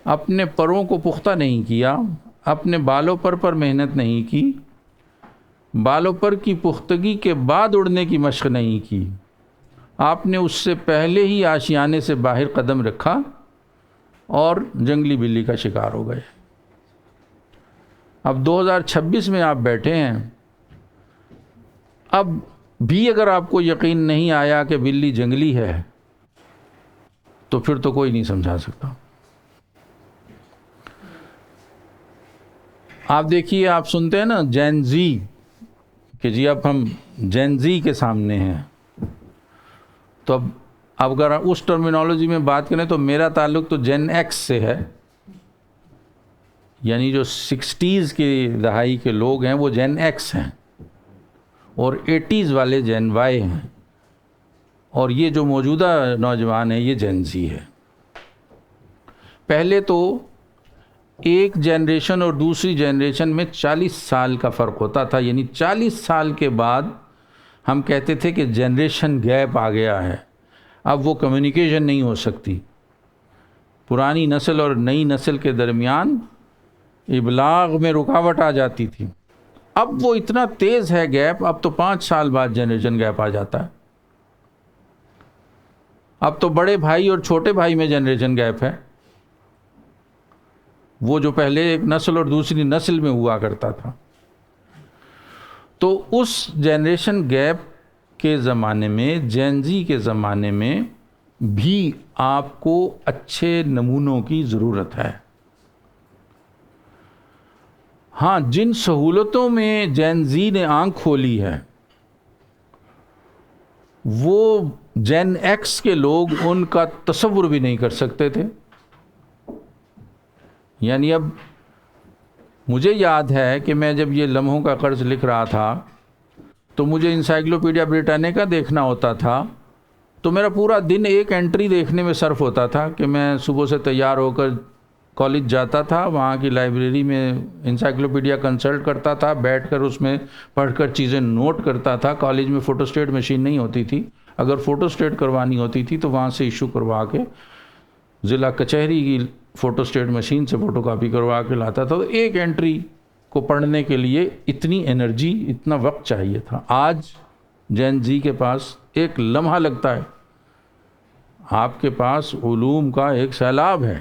اپنے پروں کو پختہ نہیں کیا، اپنے بالوں پر محنت نہیں کی، بالوں پر کی پختگی کے بعد اڑنے کی مشق نہیں کی، آپ نے اس سے پہلے ہی آشیانے سے باہر قدم رکھا اور جنگلی بلی کا شکار ہو گئے۔ اب 2026 میں آپ بیٹھے ہیں، اب بھی اگر آپ کو یقین نہیں آیا کہ بلی جنگلی ہے تو پھر تو کوئی نہیں سمجھا سکتا۔ آپ دیکھیے، آپ سنتے ہیں نا جین زی، کہ جی اب ہم جین زی کے سامنے ہیں، تو اب اگر اس ٹرمینالوجی میں بات کریں تو میرا تعلق تو جین ایکس سے ہے، یعنی جو 60s کی دہائی کے لوگ ہیں وہ جین ایکس ہیں، اور 80s والے جین وائی ہیں، اور یہ جو موجودہ نوجوان ہیں یہ جین زی ہے۔ پہلے تو ایک جنریشن اور دوسری جنریشن میں 40 سال کا فرق ہوتا تھا، یعنی 40 سال کے بعد ہم کہتے تھے کہ جنریشن گیپ آ گیا ہے، اب وہ کمیونیکیشن نہیں ہو سکتی، پرانی نسل اور نئی نسل کے درمیان ابلاغ میں رکاوٹ آ جاتی تھی۔ اب وہ اتنا تیز ہے گیپ، اب تو 5 سال بعد جنریشن گیپ آ جاتا ہے۔ اب تو بڑے بھائی اور چھوٹے بھائی میں جنریشن گیپ ہے، وہ جو پہلے ایک نسل اور دوسری نسل میں ہوا کرتا تھا۔ تو اس جنریشن گیپ کے زمانے میں، جین زی کے زمانے میں بھی آپ کو اچھے نمونوں کی ضرورت ہے۔ ہاں، جن سہولتوں میں جین زی نے آنکھ کھولی ہے وہ جین ایکس کے لوگ ان کا تصور بھی نہیں کر سکتے تھے۔ یعنی اب مجھے یاد ہے کہ میں جب یہ لمحوں کا قرض لکھ رہا تھا تو مجھے انسائکلوپیڈیا بریٹانیکا دیکھنا ہوتا تھا، تو میرا پورا دن ایک انٹری دیکھنے میں صرف ہوتا تھا کہ میں صبح سے تیار ہو کر کالج جاتا تھا، وہاں کی لائبریری میں انسائکلوپیڈیا کنسلٹ کرتا تھا، بیٹھ کر اس میں پڑھ کر چیزیں نوٹ کرتا تھا۔ کالج میں فوٹو اسٹیٹ مشین نہیں ہوتی تھی، اگر فوٹو اسٹیٹ کروانی ہوتی تھی تو وہاں سے ایشو کروا کے ضلع کچہری کی فوٹو اسٹیٹ مشین سے فوٹو کاپی کروا کے لاتا تھا۔ تو ایک انٹری کو پڑھنے کے لیے اتنی انرجی، اتنا وقت چاہیے تھا۔ آج جین زی کے پاس ایک لمحہ لگتا ہے، آپ کے پاس علوم کا ایک سیلاب ہے۔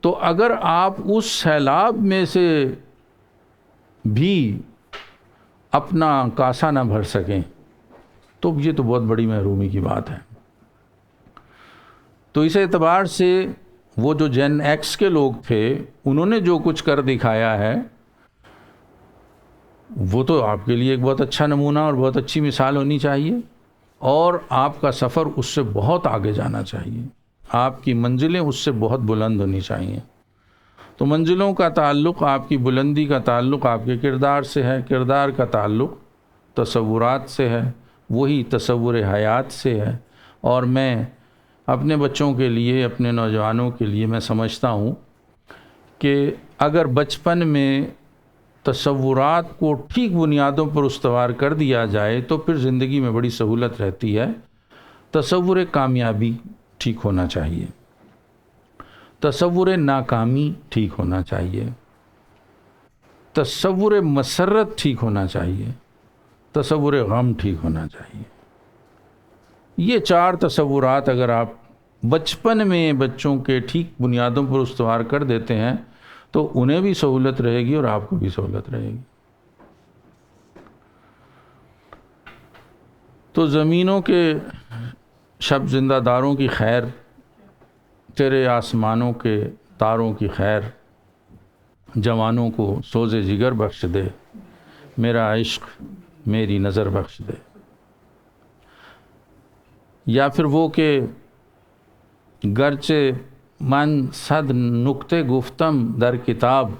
تو اگر آپ اس سیلاب میں سے بھی اپنا کاسہ نہ بھر سکیں تو یہ تو بہت بڑی محرومی کی بات ہے۔ تو اس اعتبار سے وہ جو جین ایکس کے لوگ تھے انہوں نے جو کچھ کر دکھایا ہے وہ تو آپ کے لیے ایک بہت اچھا نمونہ اور بہت اچھی مثال ہونی چاہیے، اور آپ کا سفر اس سے بہت آگے جانا چاہیے، آپ کی منزلیں اس سے بہت بلند ہونی چاہیے۔ تو منزلوں کا تعلق، آپ کی بلندی کا تعلق آپ کے کردار سے ہے، کردار کا تعلق تصورات سے ہے، وہی تصور حیات سے ہے۔ اور میں اپنے بچوں کے لیے، اپنے نوجوانوں کے لیے میں سمجھتا ہوں کہ اگر بچپن میں تصورات کو ٹھیک بنیادوں پر استوار کر دیا جائے تو پھر زندگی میں بڑی سہولت رہتی ہے۔ تصور کامیابی ٹھیک ہونا چاہیے، تصور ناکامی ٹھیک ہونا چاہیے، تصور مسرت ٹھیک ہونا چاہیے، تصور غم ٹھیک ہونا چاہیے۔ یہ 4 تصورات اگر آپ بچپن میں بچوں کے ٹھیک بنیادوں پر استوار کر دیتے ہیں تو انہیں بھی سہولت رہے گی اور آپ کو بھی سہولت رہے گی۔ تو زمینوں کے شب زندہ داروں کی خیر، تیرے آسمانوں کے تاروں کی خیر، جوانوں کو سوز جگر بخش دے، میرا عشق میری نظر بخش دے۔ یا پھر وہ کہ گرچہ من صد نکتے گفتم در کتاب،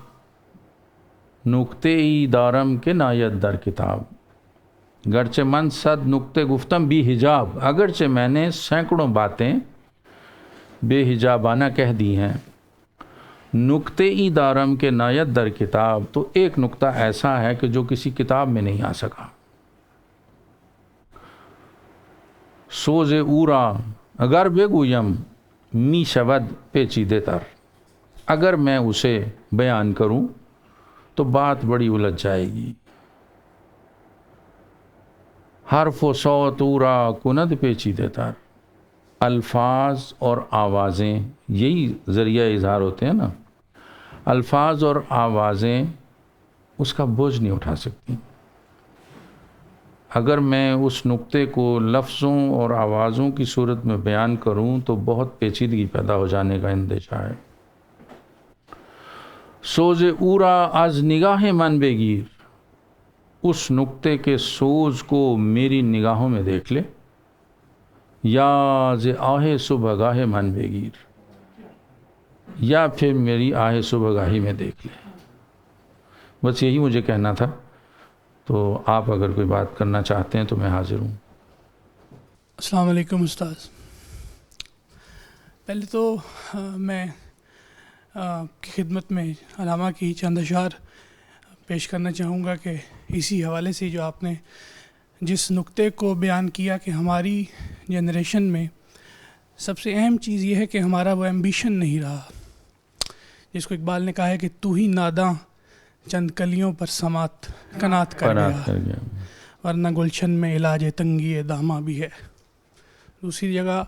نکتے ای دارم کہ ناید در کتاب۔ گرچہ من صد نکتے گفتم بھی حجاب، اگرچہ میں نے سینکڑوں باتیں بے حجابانہ کہہ دی ہیں، نکتے ای دارم کے ناید در کتاب، تو ایک نکتہ ایسا ہے کہ جو کسی کتاب میں نہیں آ سکا۔ سوز اورا اگر بگویم می شود پیچیدہ تر، اگر میں اسے بیان کروں تو بات بڑی الجھ جائے گی۔ حرف و صوت اورا کند پیچیدہ تر، الفاظ اور آوازیں یہی ذریعہ اظہار ہوتے ہیں نا، الفاظ اور آوازیں اس کا بوجھ نہیں اٹھا سکتی۔ اگر میں اس نقطے کو لفظوں اور آوازوں کی صورت میں بیان کروں تو بہت پیچیدگی پیدا ہو جانے کا اندیشہ ہے۔ سوز اورا از نگاہ من بگیر، اس نقطے کے سوز کو میری نگاہوں میں دیکھ لے، یا ز آہ صبح گاہ من بگیر، یا پھر میری آہ صبح گاہی میں دیکھ لے۔ بس یہی مجھے کہنا تھا، تو آپ اگر کوئی بات کرنا چاہتے ہیں تو میں حاضر ہوں۔ السلام علیکم استاذ۔ پہلے تو میں کی خدمت میں علامہ کی چند اشعار پیش کرنا چاہوں گا کہ اسی حوالے سے جو آپ نے جس نقطے کو بیان کیا کہ ہماری جنریشن میں سب سے اہم چیز یہ ہے کہ ہمارا وہ ایمبیشن نہیں رہا، جس کو اقبال نے کہا ہے کہ تو ہی ناداں چند کلیوں پر سماعت کنات کر گیا، ورنہ گلشن میں علاج تنگی داماں بھی ہے۔ دوسری جگہ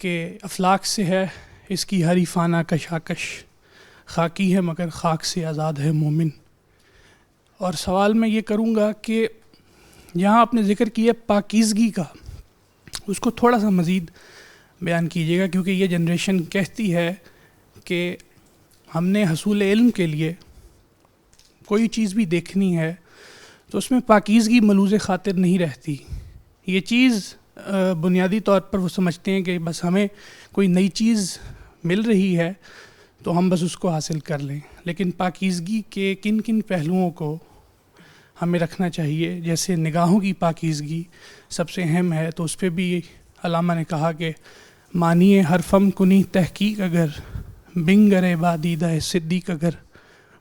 کہ افلاک سے ہے اس کی حریفانہ کشاکش، خاکی ہے مگر خاک سے آزاد ہے مومن۔ اور سوال میں یہ کروں گا کہ یہاں آپ نے ذکر کیا پاکیزگی کا، اس کو تھوڑا سا مزید بیان کیجیے گا، کیونکہ یہ جنریشن کہتی ہے کہ ہم نے حصول علم کے لیے کوئی چیز بھی دیکھنی ہے تو اس میں پاکیزگی ملوز خاطر نہیں رہتی۔ یہ چیز بنیادی طور پر وہ سمجھتے ہیں کہ بس ہمیں کوئی نئی چیز مل رہی ہے تو ہم بس اس کو حاصل کر لیں، لیکن پاکیزگی کے کن کن پہلوؤں کو ہمیں رکھنا چاہیے، جیسے نگاہوں کی پاکیزگی سب سے اہم ہے، تو اس پہ بھی علامہ نے کہا کہ مانیے ہر فم کنی تحقیق اگر، بنگر بادیدہ صدیق اگر،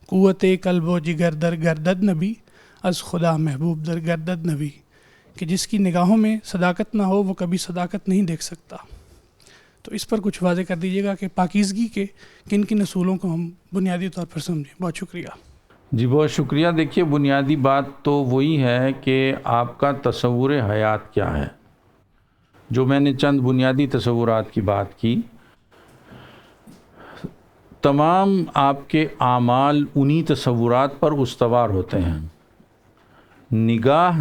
قوت قلب و جگر در گردد نبی، از خدا محبوب در گردد نبی، کہ جس کی نگاہوں میں صداقت نہ ہو وہ کبھی صداقت نہیں دیکھ سکتا۔ تو اس پر کچھ واضح کر دیجیے گا کہ پاکیزگی کے کن کن اصولوں کو ہم بنیادی طور پر سمجھیں۔ بہت شکریہ۔ جی بہت شکریہ۔ دیکھیے بنیادی بات تو وہی ہے کہ آپ کا تصور حیات کیا ہے، جو میں نے چند بنیادی تصورات کی بات کی، تمام آپ کے اعمال انہی تصورات پر استوار ہوتے ہیں۔ نگاہ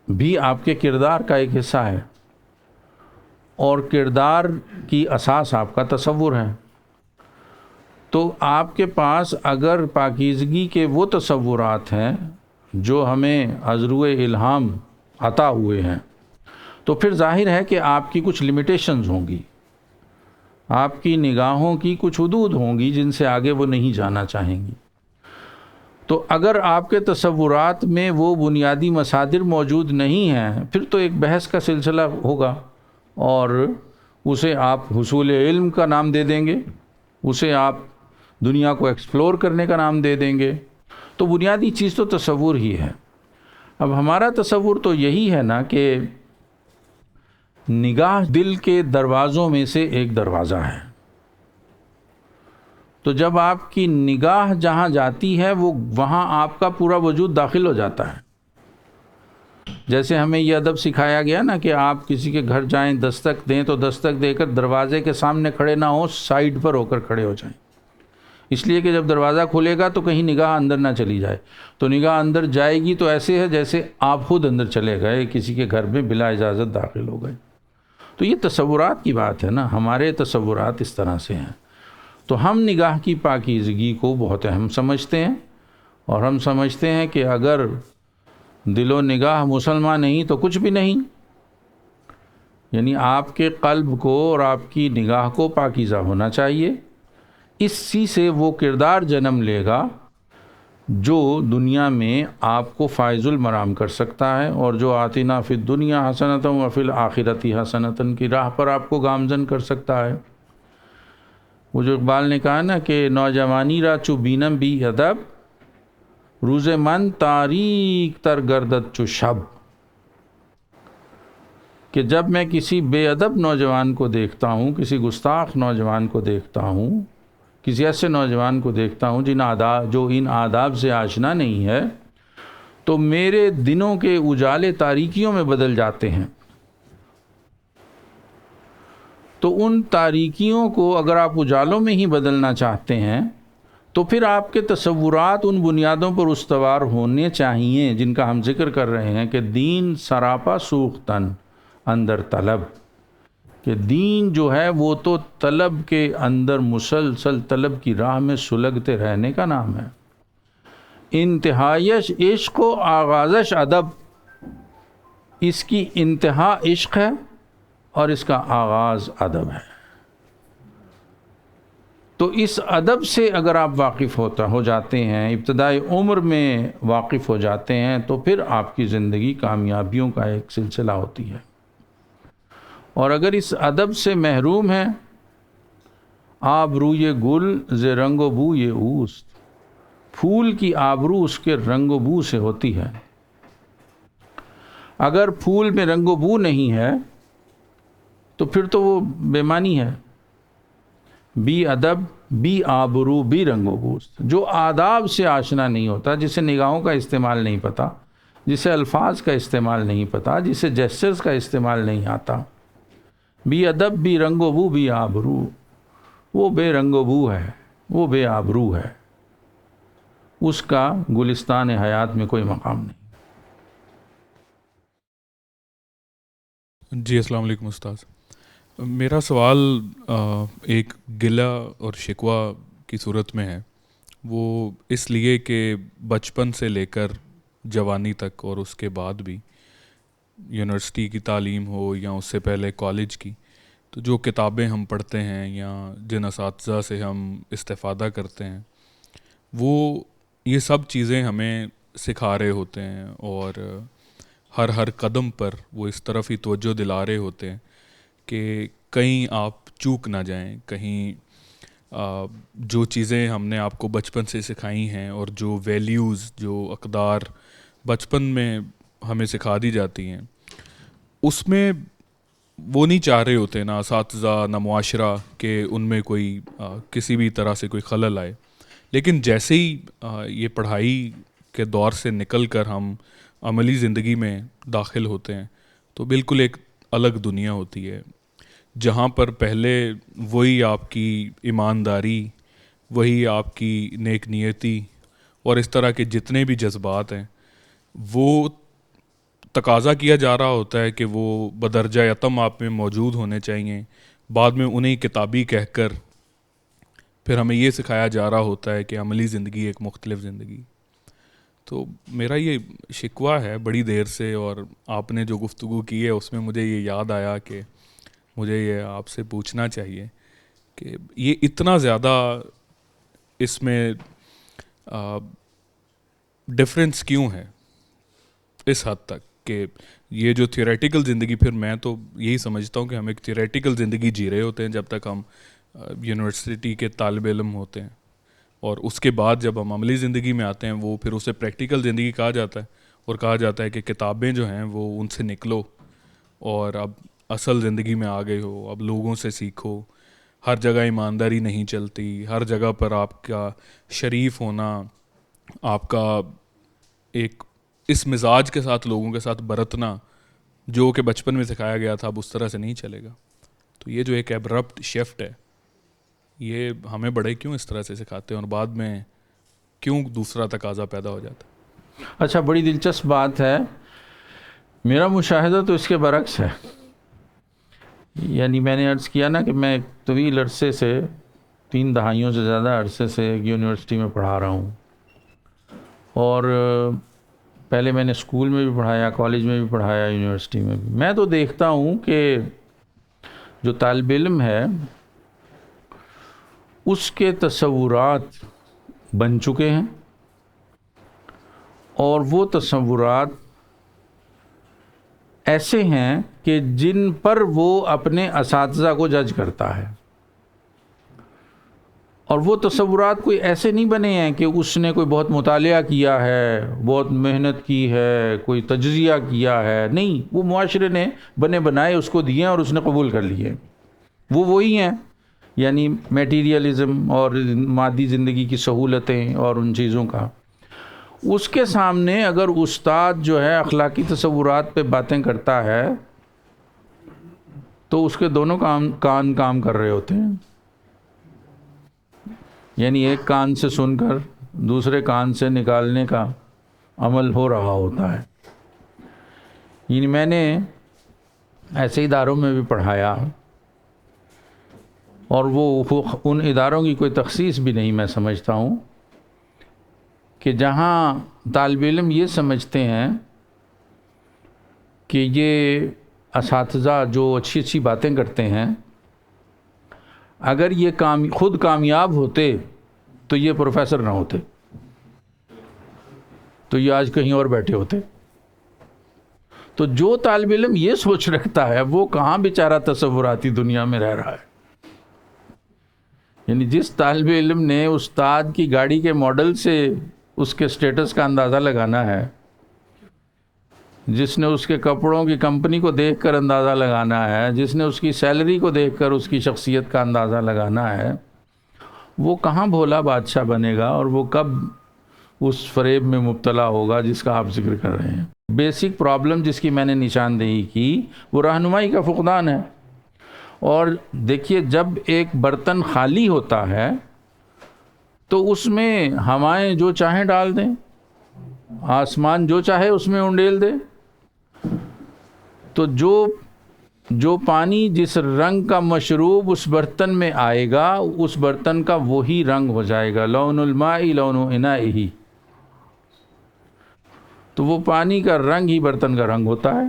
بھی آپ کے کردار کا ایک حصہ ہے، اور کردار کی اساس آپ کا تصور ہے۔ تو آپ کے پاس اگر پاکیزگی کے وہ تصورات ہیں جو ہمیں از روئے الہام عطا ہوئے ہیں، تو پھر ظاہر ہے کہ آپ کی کچھ لمیٹیشنز ہوں گی، آپ کی نگاہوں کی کچھ حدود ہوں گی جن سے آگے وہ نہیں جانا چاہیں گی۔ تو اگر آپ کے تصورات میں وہ بنیادی مصادر موجود نہیں ہیں، پھر تو ایک بحث کا سلسلہ ہوگا، اور اسے آپ حصول علم کا نام دے دیں گے، اسے آپ دنیا کو ایکسپلور کرنے کا نام دے دیں گے۔ تو بنیادی چیز تو تصور ہی ہے. اب ہمارا تصور تو یہی ہے نا کہ نگاہ دل کے دروازوں میں سے ایک دروازہ ہے. تو جب آپ کی نگاہ جہاں جاتی ہے وہ وہاں آپ کا پورا وجود داخل ہو جاتا ہے. جیسے ہمیں یہ ادب سکھایا گیا نا کہ آپ کسی کے گھر جائیں دستک دیں تو دستک دے کر دروازے کے سامنے کھڑے نہ ہوں، سائیڈ پر ہو کر کھڑے ہو جائیں. اس لیے کہ جب دروازہ کھلے گا تو کہیں نگاہ اندر نہ چلی جائے. تو نگاہ اندر جائے گی تو ایسے ہے جیسے آپ خود اندر چلے گئے، کسی کے گھر میں بلا اجازت داخل ہو گئے. تو یہ تصورات کی بات ہے نا، ہمارے تصورات اس طرح سے ہیں. تو ہم نگاہ کی پاکیزگی کو بہت اہم سمجھتے ہیں، اور ہم سمجھتے ہیں کہ اگر دل و نگاہ مسلمان نہیں تو کچھ بھی نہیں. یعنی آپ کے قلب کو اور آپ کی نگاہ کو پاکیزہ ہونا چاہیے. اسی سے وہ کردار جنم لے گا جو دنیا میں آپ کو فائز المرام کر سکتا ہے، اور جو آتنا فی الدنیا حسنۃ وفی الآخرۃ حسنۃ کی راہ پر آپ کو گامزن کر سکتا ہے. وہ جو اقبال نے کہا نا کہ نوجوانی را چو بینم بی ادب، روز من تاریک تر گردد چو شب. کہ جب میں کسی بے ادب نوجوان کو دیکھتا ہوں، کسی گستاخ نوجوان کو دیکھتا ہوں، کسی ایسے نوجوان کو دیکھتا ہوں جو ان آداب سے آشنا نہیں ہے، تو میرے دنوں کے اجالے تاریکیوں میں بدل جاتے ہیں. تو ان تاریکیوں کو اگر آپ اجالوں میں ہی بدلنا چاہتے ہیں تو پھر آپ کے تصورات ان بنیادوں پر استوار ہونے چاہیے جن کا ہم ذکر کر رہے ہیں کہ دین سراپا سوختن اندر طلب. کہ دین جو ہے وہ تو طلب کے اندر مسلسل طلب کی راہ میں سلگتے رہنے کا نام ہے. انتہائش عشق و آغازش ادب، اس کی انتہا عشق ہے اور اس کا آغاز ادب ہے. تو اس ادب سے اگر آپ واقف ہو جاتے ہیں، ابتدائی عمر میں واقف ہو جاتے ہیں، تو پھر آپ کی زندگی کامیابیوں کا ایک سلسلہ ہوتی ہے. اور اگر اس ادب سے محروم ہیں، آبروئے گل ز رنگ و بو یہ اوست، پھول کی آبرو اس کے رنگ و بو سے ہوتی ہے. اگر پھول میں رنگ و بو نہیں ہے تو پھر تو وہ بے معنی ہے. بی ادب بی آبرو بی رنگ و بوست، جو آداب سے آشنا نہیں ہوتا، جسے نگاہوں کا استعمال نہیں پتا، جسے الفاظ کا استعمال نہیں پتا، جسے جیسچرز کا استعمال نہیں آتا، بی ادب بی رنگ و بو بی آبرو، وہ بے رنگ و بو ہے، وہ بے آبرو ہے، اس کا گلستان حیات میں کوئی مقام نہیں. جی السلام علیکم استاذ. میرا سوال ایک گلہ اور شکوہ کی صورت میں ہے. وہ اس لیے کہ بچپن سے لے کر جوانی تک اور اس کے بعد بھی، یونیورسٹی کی تعلیم ہو یا اس سے پہلے کالج کی، تو جو کتابیں ہم پڑھتے ہیں یا جن اساتذہ سے ہم استفادہ کرتے ہیں، وہ یہ سب چیزیں ہمیں سکھا رہے ہوتے ہیں، اور ہر قدم پر وہ اس طرف ہی توجہ دلا رہے ہوتے ہیں کہ کہیں آپ چوک نہ جائیں، کہیں جو چیزیں ہم نے آپ کو بچپن سے سکھائی ہیں اور جو ویلیوز، جو اقدار بچپن میں ہمیں سکھا دی جاتی ہیں، اس میں وہ نہیں چاہ رہے ہوتے، نہ اساتذہ نہ معاشرہ، کہ ان میں کوئی کسی بھی طرح سے کوئی خلل آئے. لیکن جیسے ہی یہ پڑھائی کے دور سے نکل کر ہم عملی زندگی میں داخل ہوتے ہیں تو بالکل ایک الگ دنیا ہوتی ہے، جہاں پر پہلے وہی آپ کی ایمانداری، وہی آپ کی نیک نیتی اور اس طرح کے جتنے بھی جذبات ہیں، وہ تقاضا کیا جا رہا ہوتا ہے کہ وہ بدرجہ یتم آپ میں موجود ہونے چاہیے. بعد میں انہیں کتابی کہہ کر پھر ہمیں یہ سکھایا جا رہا ہوتا ہے کہ عملی زندگی ایک مختلف زندگی. تو میرا یہ شکوہ ہے بڑی دیر سے، اور آپ نے جو گفتگو کی ہے اس میں مجھے یہ یاد آیا کہ مجھے یہ آپ سے پوچھنا چاہیے کہ یہ اتنا زیادہ اس میں ڈفرینس کیوں ہے اس حد تک، کہ یہ جو تھیوریٹیکل زندگی، پھر میں تو یہی سمجھتا ہوں کہ ہم ایک تھیوریٹیکل زندگی جی رہے ہوتے ہیں جب تک ہم یونیورسٹی کے طالب علم ہوتے ہیں، اور اس کے بعد جب ہم عملی زندگی میں آتے ہیں وہ پھر اسے پریکٹیکل زندگی کہا جاتا ہے، اور کہا جاتا ہے کہ کتابیں جو ہیں وہ ان سے نکلو اور اب اصل زندگی میں آ گئے ہو، اب لوگوں سے سیکھو، ہر جگہ ایمانداری نہیں چلتی، ہر جگہ پر آپ کا شریف ہونا، آپ کا ایک اس مزاج کے ساتھ لوگوں کے ساتھ برتنا جو کہ بچپن میں سکھایا گیا تھا اب اس طرح سے نہیں چلے گا. تو یہ جو ایک ایبرپٹ شفٹ ہے یہ ہمیں بڑے کیوں اس طرح سے سکھاتے ہیں اور بعد میں کیوں دوسرا تقاضا پیدا ہو جاتا ہے؟ اچھا، بڑی دلچسپ بات ہے. میرا مشاہدہ تو اس کے برعکس ہے. یعنی میں نے عرض کیا نا کہ میں طویل عرصے سے 3 دہائیوں سے زیادہ عرصے سے ایک یونیورسٹی میں پڑھا رہا ہوں، اور پہلے میں نے اسکول میں بھی پڑھایا، کالج میں بھی پڑھایا، یونیورسٹی میں بھی. میں تو دیکھتا ہوں کہ جو طالب علم ہے اس کے تصورات بن چکے ہیں، اور وہ تصورات ایسے ہیں کہ جن پر وہ اپنے اساتذہ کو جج کرتا ہے. اور وہ تصورات کوئی ایسے نہیں بنے ہیں کہ اس نے کوئی بہت مطالعہ کیا ہے، بہت محنت کی ہے، کوئی تجزیہ کیا ہے. نہیں، وہ معاشرے نے بنے بنائے اس کو دیے اور اس نے قبول کر لیے. وہ وہی ہیں، یعنی میٹیریلزم اور مادی زندگی کی سہولتیں اور ان چیزوں کا. اس کے سامنے اگر استاد جو ہے اخلاقی تصورات پہ باتیں کرتا ہے تو اس کے دونوں کام کر رہے ہوتے ہیں. یعنی ایک کان سے سن کر دوسرے کان سے نکالنے کا عمل ہو رہا ہوتا ہے. یعنی میں نے ایسے اداروں میں بھی پڑھایا، اور وہ ان اداروں کی کوئی تخصیص بھی نہیں میں سمجھتا ہوں کہ جہاں طالب علم یہ سمجھتے ہیں کہ یہ اساتذہ جو اچھی اچھی باتیں کرتے ہیں اگر یہ خود کامیاب ہوتے تو یہ پروفیسر نہ ہوتے، تو یہ آج کہیں اور بیٹھے ہوتے. تو جو طالب علم یہ سوچ رکھتا ہے وہ کہاں بیچارہ تصوراتی دنیا میں رہ رہا ہے. یعنی جس طالب علم نے استاد کی گاڑی کے ماڈل سے اس کے سٹیٹس کا اندازہ لگانا ہے، جس نے اس کے کپڑوں کی کمپنی کو دیکھ کر اندازہ لگانا ہے، جس نے اس کی سیلری کو دیکھ کر اس کی شخصیت کا اندازہ لگانا ہے، وہ کہاں بھولا بادشاہ بنے گا اور وہ کب اس فریب میں مبتلا ہوگا جس کا آپ ذکر کر رہے ہیں. بیسک پرابلم جس کی میں نے نشاندہی کی وہ رہنمائی کا فقدان ہے. اور دیکھیے، جب ایک برتن خالی ہوتا ہے تو اس میں ہوائیں جو چاہیں ڈال دیں، آسمان جو چاہے اس میں انڈیل دے. تو جو پانی جس رنگ کا مشروب اس برتن میں آئے گا اس برتن کا وہی رنگ ہو جائے گا. لون الماء لون انائہ، تو وہ پانی کا رنگ ہی برتن کا رنگ ہوتا ہے.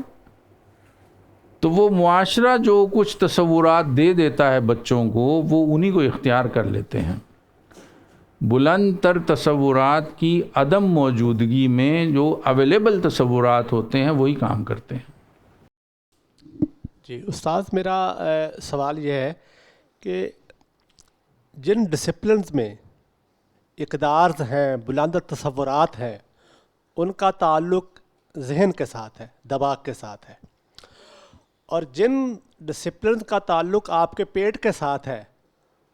تو وہ معاشرہ جو کچھ تصورات دے دیتا ہے بچوں کو وہ انہی کو اختیار کر لیتے ہیں. بلند تر تصورات کی عدم موجودگی میں جو اویلیبل تصورات ہوتے ہیں وہی کام کرتے ہیں. جی استاد، میرا سوال یہ ہے کہ جن ڈسپلنز میں اقدار ہیں، بلند تصورات ہیں، ان کا تعلق ذہن کے ساتھ ہے، دماغ کے ساتھ ہے، اور جن ڈسپلنز کا تعلق آپ کے پیٹ کے ساتھ ہے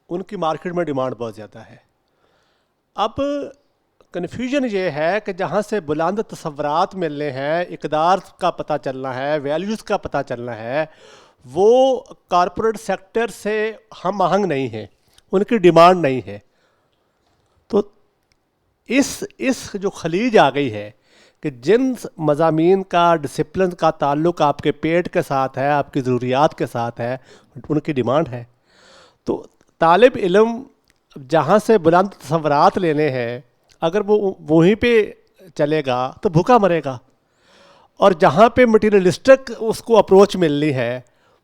ان کی مارکیٹ میں ڈیمانڈ بہت زیادہ ہے. اب کنفیوژن یہ ہے کہ جہاں سے بلند تصورات ملنے ہیں، اقدار کا پتہ چلنا ہے، ویلیوز کا پتہ چلنا ہے، وہ کارپوریٹ سیکٹر سے ہم آہنگ نہیں ہیں، ان کی ڈیمانڈ نہیں ہے. تو اس جو خلیج آ گئی ہے کہ جن مضامین کا ڈسپلن کا تعلق آپ کے پیٹ کے ساتھ ہے، آپ کی ضروریات کے ساتھ ہے، ان کی ڈیمانڈ ہے. تو طالب علم جہاں سے بلند تصورات لینے ہیں اگر وہ وہیں پہ چلے گا تو بھوکا مرے گا، اور جہاں پہ مٹیریلسٹک اس کو اپروچ ملنی ہے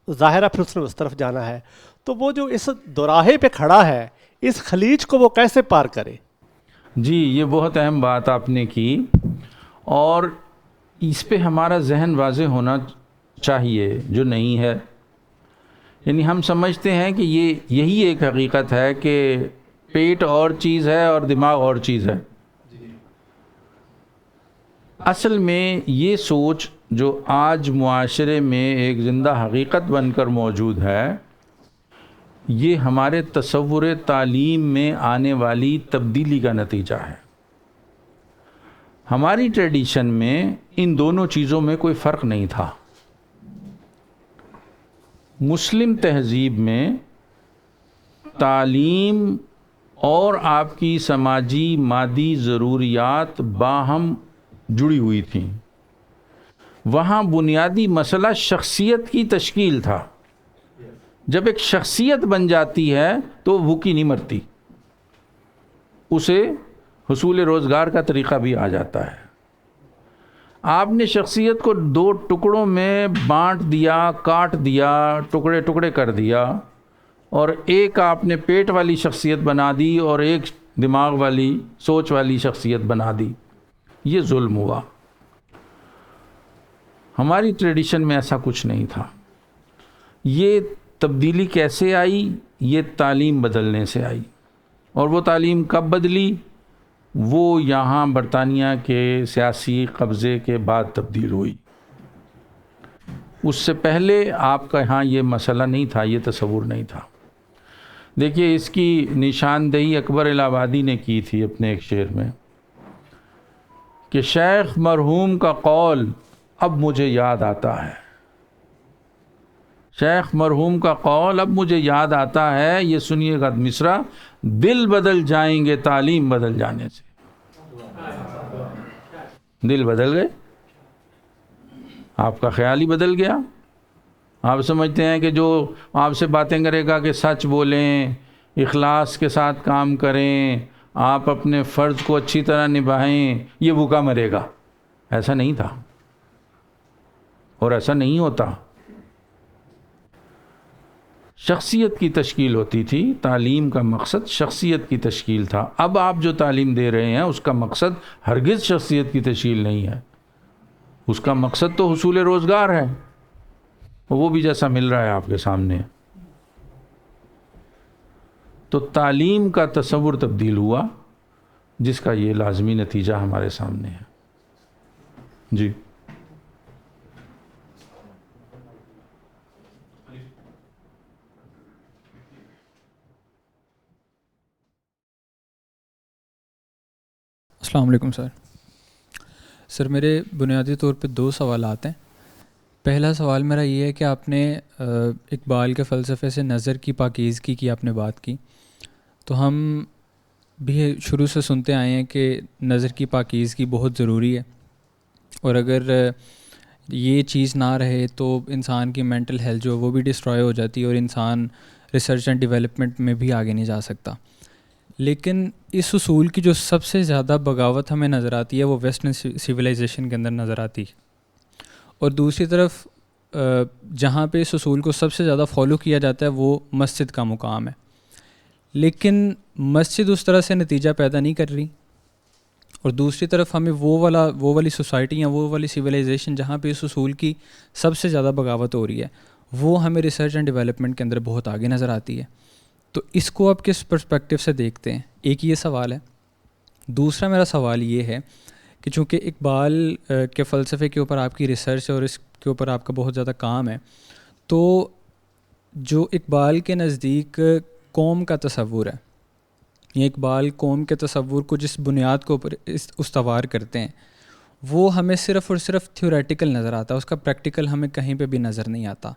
ظاہر ہے پھر اس نے اس طرف جانا ہے. تو وہ جو اس دوراہے پہ کھڑا ہے اس خلیج کو وہ کیسے پار کرے؟ جی، یہ بہت اہم بات آپ نے کی، اور اس پہ ہمارا ذہن واضح ہونا چاہیے جو نہیں ہے. یعنی ہم سمجھتے ہیں کہ یہی ایک حقیقت ہے کہ پیٹ اور چیز ہے اور دماغ اور چیز ہے. اصل میں یہ سوچ جو آج معاشرے میں ایک زندہ حقیقت بن کر موجود ہے، یہ ہمارے تصور تعلیم میں آنے والی تبدیلی کا نتیجہ ہے. ہماری ٹریڈیشن میں ان دونوں چیزوں میں کوئی فرق نہیں تھا. مسلم تہذیب میں تعلیم اور آپ کی سماجی مادی ضروریات باہم جڑی ہوئی تھیں. وہاں بنیادی مسئلہ شخصیت کی تشکیل تھا. جب ایک شخصیت بن جاتی ہے تو وہ بھوکی نہیں مرتی، اسے حصول روزگار کا طریقہ بھی آ جاتا ہے. آپ نے شخصیت کو دو ٹکڑوں میں بانٹ دیا، کاٹ دیا، ٹکڑے ٹکڑے کر دیا، اور ایک آپ نے پیٹ والی شخصیت بنا دی اور ایک دماغ والی سوچ والی شخصیت بنا دی. یہ ظلم ہوا. ہماری ٹریڈیشن میں ایسا کچھ نہیں تھا. یہ تبدیلی کیسے آئی؟ یہ تعلیم بدلنے سے آئی. اور وہ تعلیم کب بدلی؟ وہ یہاں برطانیہ کے سیاسی قبضے کے بعد تبدیل ہوئی. اس سے پہلے آپ کا یہاں یہ مسئلہ نہیں تھا، یہ تصور نہیں تھا. دیکھیے اس کی نشاندہی اکبر الہ آبادی نے کی تھی اپنے ایک شعر میں کہ شیخ مرحوم کا قول اب مجھے یاد آتا ہے. شیخ مرحوم کا قول اب مجھے یاد آتا ہے. یہ سنیے گا مصرع: دل بدل جائیں گے تعلیم بدل جانے سے. دل بدل گئے، آپ کا خیال ہی بدل گیا. آپ سمجھتے ہیں کہ جو آپ سے باتیں کرے گا کہ سچ بولیں، اخلاص کے ساتھ کام کریں، آپ اپنے فرض کو اچھی طرح نبھائیں، یہ بھوکا مرے گا. ایسا نہیں تھا اور ایسا نہیں ہوتا. شخصیت کی تشکیل ہوتی تھی. تعلیم کا مقصد شخصیت کی تشکیل تھا. اب آپ جو تعلیم دے رہے ہیں اس کا مقصد ہرگز شخصیت کی تشکیل نہیں ہے. اس کا مقصد تو حصول روزگار ہے، وہ بھی جیسا مل رہا ہے آپ کے سامنے. تو تعلیم کا تصور تبدیل ہوا، جس کا یہ لازمی نتیجہ ہمارے سامنے ہے. جی السلام علیکم سر. میرے بنیادی طور پہ 2 سوالات ہیں. پہلا سوال میرا یہ ہے کہ آپ نے اقبال کے فلسفے سے نظر کی پاکیزگی کی آپ نے بات کی، تو ہم بھی شروع سے سنتے آئے ہیں کہ نظر کی پاکیزگی بہت ضروری ہے، اور اگر یہ چیز نہ رہے تو انسان کی مینٹل ہیلتھ جو وہ بھی ڈسٹرائے ہو جاتی ہے اور انسان ریسرچ اینڈ ڈیولپمنٹ میں بھی آگے نہیں جا سکتا. لیکن اس اصول کی جو سب سے زیادہ بغاوت ہمیں نظر آتی ہے وہ ویسٹرن سویلائزیشن کے اندر نظر آتی ہے، اور دوسری طرف جہاں پہ اس اصول کو سب سے زیادہ فالو کیا جاتا ہے وہ مسجد کا مقام ہے. لیکن مسجد اس طرح سے نتیجہ پیدا نہیں کر رہی، اور دوسری طرف ہمیں وہ والی سوسائٹی یا وہ والی سویلائزیشن جہاں پہ اس اصول کی سب سے زیادہ بغاوت ہو رہی ہے وہ ہمیں ریسرچ اینڈ ڈیولپمنٹ کے اندر بہت آگے نظر آتی ہے. تو اس کو آپ کس پرسپیکٹیو سے دیکھتے ہیں؟ ایک یہ سوال ہے. دوسرا میرا سوال یہ ہے کہ چونکہ اقبال کے فلسفے کے اوپر آپ کی ریسرچ اور اس کے اوپر آپ کا بہت زیادہ کام ہے، تو جو اقبال کے نزدیک قوم کا تصور ہے، یہ اقبال قوم کے تصور کو جس بنیاد کے اوپر استوار کرتے ہیں وہ ہمیں صرف اور صرف تھیوریٹیکل نظر آتا ہے، اس کا پریکٹیکل ہمیں کہیں پہ بھی نظر نہیں آتا.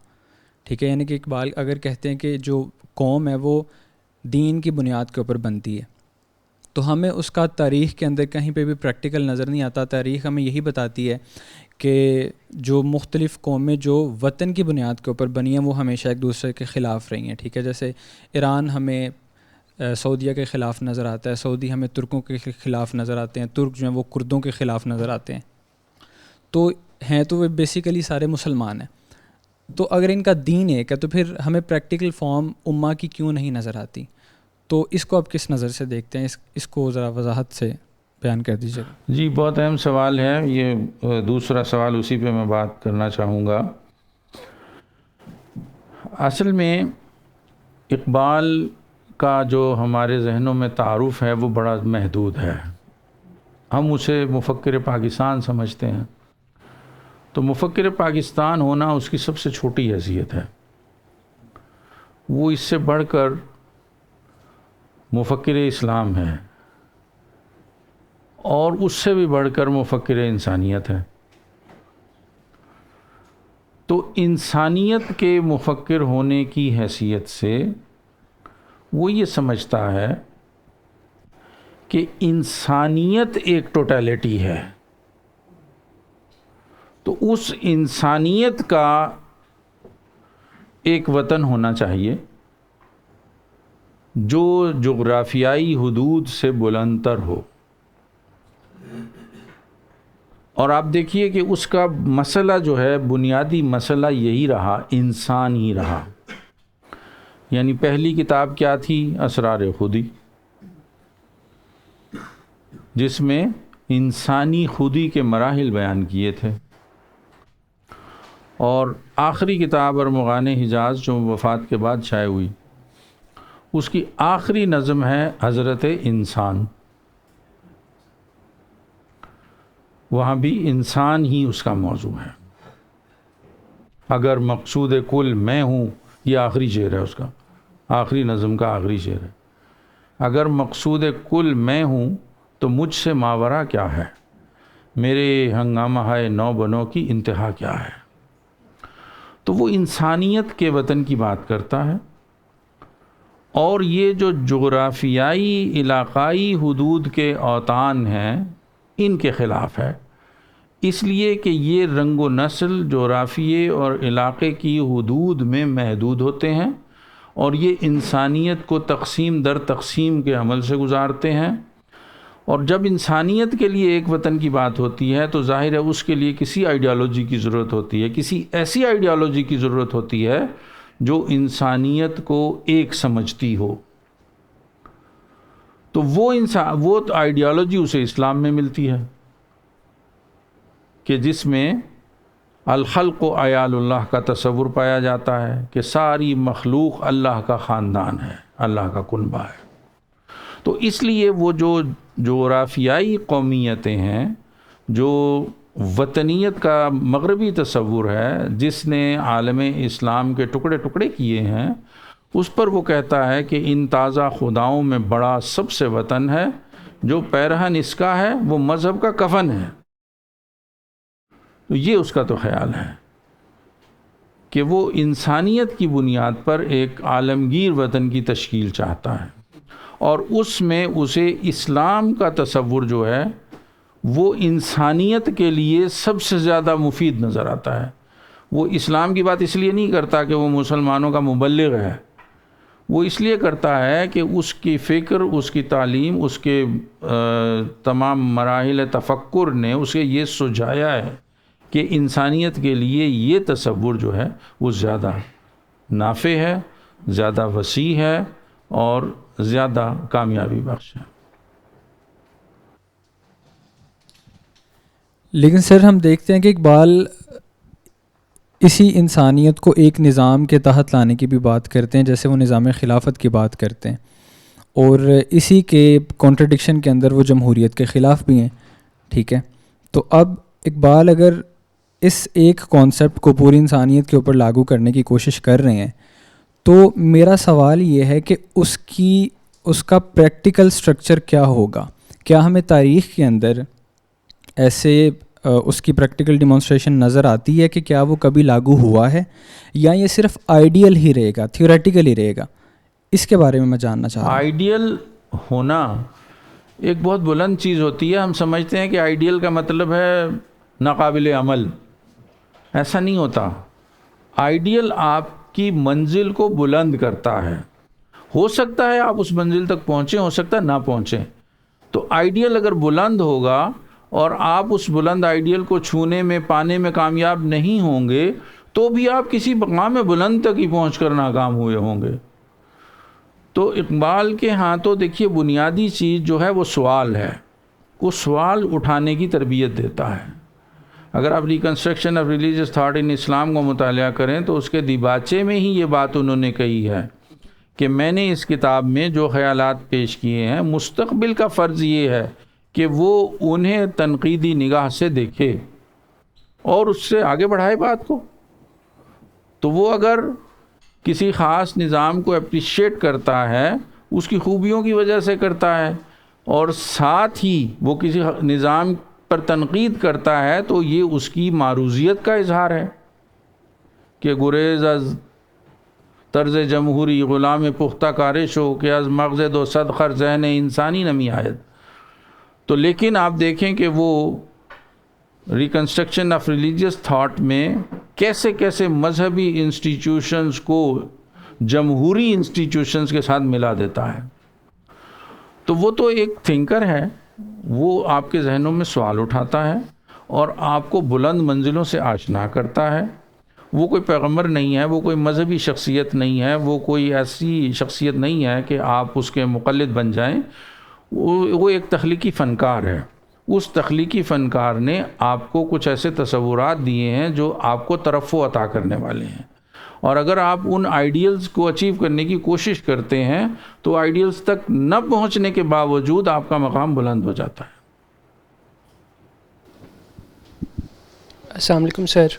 ٹھیک ہے، یعنی کہ اقبال اگر کہتے ہیں کہ جو قوم ہے وہ دین کی بنیاد کے اوپر بنتی ہے، تو ہمیں اس کا تاریخ کے اندر کہیں پہ بھی پریکٹیکل نظر نہیں آتا. تاریخ ہمیں یہی بتاتی ہے کہ جو مختلف قومیں جو وطن کی بنیاد کے اوپر بنی ہیں وہ ہمیشہ ایک دوسرے کے خلاف رہی ہیں. ٹھیک ہے، جیسے ایران ہمیں سعودیہ کے خلاف نظر آتا ہے، سعودی ہمیں ترکوں کے خلاف نظر آتے ہیں، ترک جو ہیں وہ کردوں کے خلاف نظر آتے ہیں. تو ہیں تو وہ بیسیکلی سارے مسلمان ہیں. تو اگر ان کا دین ایک ہے تو پھر ہمیں پریکٹیکل فارم امہ کی کیوں نہیں نظر آتی؟ تو اس کو آپ کس نظر سے دیکھتے ہیں؟ اس کو ذرا وضاحت سے بیان کر دیجیے. جی بہت اہم سوال ہے یہ. دوسرا سوال اسی پہ میں بات کرنا چاہوں گا. اصل میں اقبال کا جو ہمارے ذہنوں میں تعارف ہے وہ بڑا محدود ہے. ہم اسے مفکر پاکستان سمجھتے ہیں. تو مفکر پاکستان ہونا اس کی سب سے چھوٹی حیثیت ہے. وہ اس سے بڑھ کر مفکر اسلام ہے اور اس سے بھی بڑھ کر مفکر انسانیت ہے. تو انسانیت کے مفکر ہونے کی حیثیت سے وہ یہ سمجھتا ہے کہ انسانیت ایک ٹوٹیلٹی ہے. تو اس انسانیت کا ایک وطن ہونا چاہیے جو جغرافیائی حدود سے بلند تر ہو. اور آپ دیکھیے کہ اس کا مسئلہ جو ہے بنیادی مسئلہ یہی رہا، انسان ہی رہا. یعنی پہلی کتاب کیا تھی؟ اسرار خودی، جس میں انسانی خودی کے مراحل بیان کیے تھے. اور آخری کتاب ارمغان حجاز جو وفات کے بعد شائع ہوئی، اس کی آخری نظم ہے حضرت انسان. وہاں بھی انسان ہی اس کا موضوع ہے. اگر مقصود کل میں ہوں، یہ آخری شعر ہے اس کا، آخری نظم کا آخری شعر ہے. اگر مقصود کل میں ہوں تو مجھ سے ماورا کیا ہے، میرے ہنگامہ ہے نو بنو کی انتہا کیا ہے. تو وہ انسانیت کے وطن کی بات کرتا ہے. اور یہ جو جغرافیائی علاقائی حدود کے اوطان ہیں ان کے خلاف ہے، اس لیے کہ یہ رنگ و نسل جغرافیے اور علاقے کی حدود میں محدود ہوتے ہیں اور یہ انسانیت کو تقسیم در تقسیم کے عمل سے گزارتے ہیں. اور جب انسانیت کے لیے ایک وطن کی بات ہوتی ہے تو ظاہر ہے اس کے لیے کسی آئیڈیالوجی کی ضرورت ہوتی ہے، کسی ایسی آئیڈیالوجی کی ضرورت ہوتی ہے جو انسانیت کو ایک سمجھتی ہو. تو وہ آئیڈیالوجی اسے اسلام میں ملتی ہے کہ جس میں الخلق و عیال اللہ کا تصور پایا جاتا ہے کہ ساری مخلوق اللہ کا خاندان ہے، اللہ کا کنبہ ہے. تو اس لیے وہ جو جغرافیائی قومیتیں ہیں، جو وطنیت کا مغربی تصور ہے جس نے عالم اسلام کے ٹکڑے ٹکڑے کیے ہیں، اس پر وہ کہتا ہے کہ ان تازہ خداؤں میں بڑا سب سے وطن ہے، جو پیرہن اس کا ہے وہ مذہب کا کفن ہے. تو یہ اس کا تو خیال ہے کہ وہ انسانیت کی بنیاد پر ایک عالمگیر وطن کی تشکیل چاہتا ہے، اور اس میں اسے اسلام کا تصور جو ہے وہ انسانیت کے لیے سب سے زیادہ مفید نظر آتا ہے. وہ اسلام کی بات اس لیے نہیں کرتا کہ وہ مسلمانوں کا مبلغ ہے، وہ اس لیے کرتا ہے کہ اس کی فکر، اس کی تعلیم، اس کے تمام مراحل تفکر نے اسے یہ سجھایا ہے کہ انسانیت کے لیے یہ تصور جو ہے وہ زیادہ نافع ہے، زیادہ وسیع ہے اور زیادہ کامیابی بخش ہے. لیکن سر ہم دیکھتے ہیں کہ اقبال اسی انسانیت کو ایک نظام کے تحت لانے کی بھی بات کرتے ہیں، جیسے وہ نظام خلافت کی بات کرتے ہیں، اور اسی کے کانٹرڈکشن کے اندر وہ جمہوریت کے خلاف بھی ہیں. ٹھیک ہے، تو اب اقبال اگر اس ایک کانسیپٹ کو پوری انسانیت کے اوپر لاگو کرنے کی کوشش کر رہے ہیں تو میرا سوال یہ ہے کہ اس کا پریکٹیکل سٹرکچر کیا ہوگا؟ کیا ہمیں تاریخ کے اندر ایسے اس کی پریکٹیکل ڈیمانسٹریشن نظر آتی ہے کہ کیا وہ کبھی لاگو ہوا ہے، یا یہ صرف آئیڈیل ہی رہے گا، تھیوریٹیکل ہی رہے گا؟ اس کے بارے میں جاننا چاہ رہا ہوں. آئیڈیل ہونا ایک بہت بلند چیز ہوتی ہے. ہم سمجھتے ہیں کہ آئیڈیل کا مطلب ہے ناقابل عمل. ایسا نہیں ہوتا. آئیڈیل آپ کی منزل کو بلند کرتا ہے. ہو سکتا ہے آپ اس منزل تک پہنچیں، ہو سکتا ہے نہ پہنچیں. تو آئیڈیل اگر بلند ہوگا اور آپ اس بلند آئیڈیل کو چھونے میں، پانے میں کامیاب نہیں ہوں گے تو بھی آپ کسی مقام بلند تک ہی پہنچ کر ناکام ہوئے ہوں گے. تو اقبال کے ہاں تو دیکھیے بنیادی چیز جو ہے وہ سوال ہے. وہ سوال اٹھانے کی تربیت دیتا ہے. اگر آپ reconstruction of religious thought in Islam کو مطالعہ کریں تو اس کے دیباچے میں ہی یہ بات انہوں نے کہی ہے کہ میں نے اس کتاب میں جو خیالات پیش کیے ہیں مستقبل کا فرض یہ ہے کہ وہ انہیں تنقیدی نگاہ سے دیکھے اور اس سے آگے بڑھائے بات کو. تو وہ اگر کسی خاص نظام کو اپریشیٹ کرتا ہے اس کی خوبیوں کی وجہ سے کرتا ہے، اور ساتھ ہی وہ کسی نظام پر تنقید کرتا ہے تو یہ اس کی معروضیت کا اظہار ہے کہ گریز از طرز جمہوری غلام پختہ کارش ہو کہ از مغز دو صد خر ذہن انسانی نمی آید. تو لیکن آپ دیکھیں کہ وہ ریکنسٹرکشن آف ریلیجیس تھاٹ میں کیسے کیسے مذہبی انسٹیٹیوشنز کو جمہوری انسٹیٹیوشنز کے ساتھ ملا دیتا ہے. تو وہ تو ایک تھنکر ہے، وہ آپ کے ذہنوں میں سوال اٹھاتا ہے اور آپ کو بلند منزلوں سے آشنا کرتا ہے. وہ کوئی پیغمبر نہیں ہے، وہ کوئی مذہبی شخصیت نہیں ہے، وہ کوئی ایسی شخصیت نہیں ہے کہ آپ اس کے مقلد بن جائیں. وہ ایک تخلیقی فنکار ہے. اس تخلیقی فنکار نے آپ کو کچھ ایسے تصورات دیے ہیں جو آپ کو ترفع عطا کرنے والے ہیں، اور اگر آپ ان آئیڈیلز کو اچیو کرنے کی کوشش کرتے ہیں تو آئیڈیلز تک نہ پہنچنے کے باوجود آپ کا مقام بلند ہو جاتا ہے. السلام علیکم سر.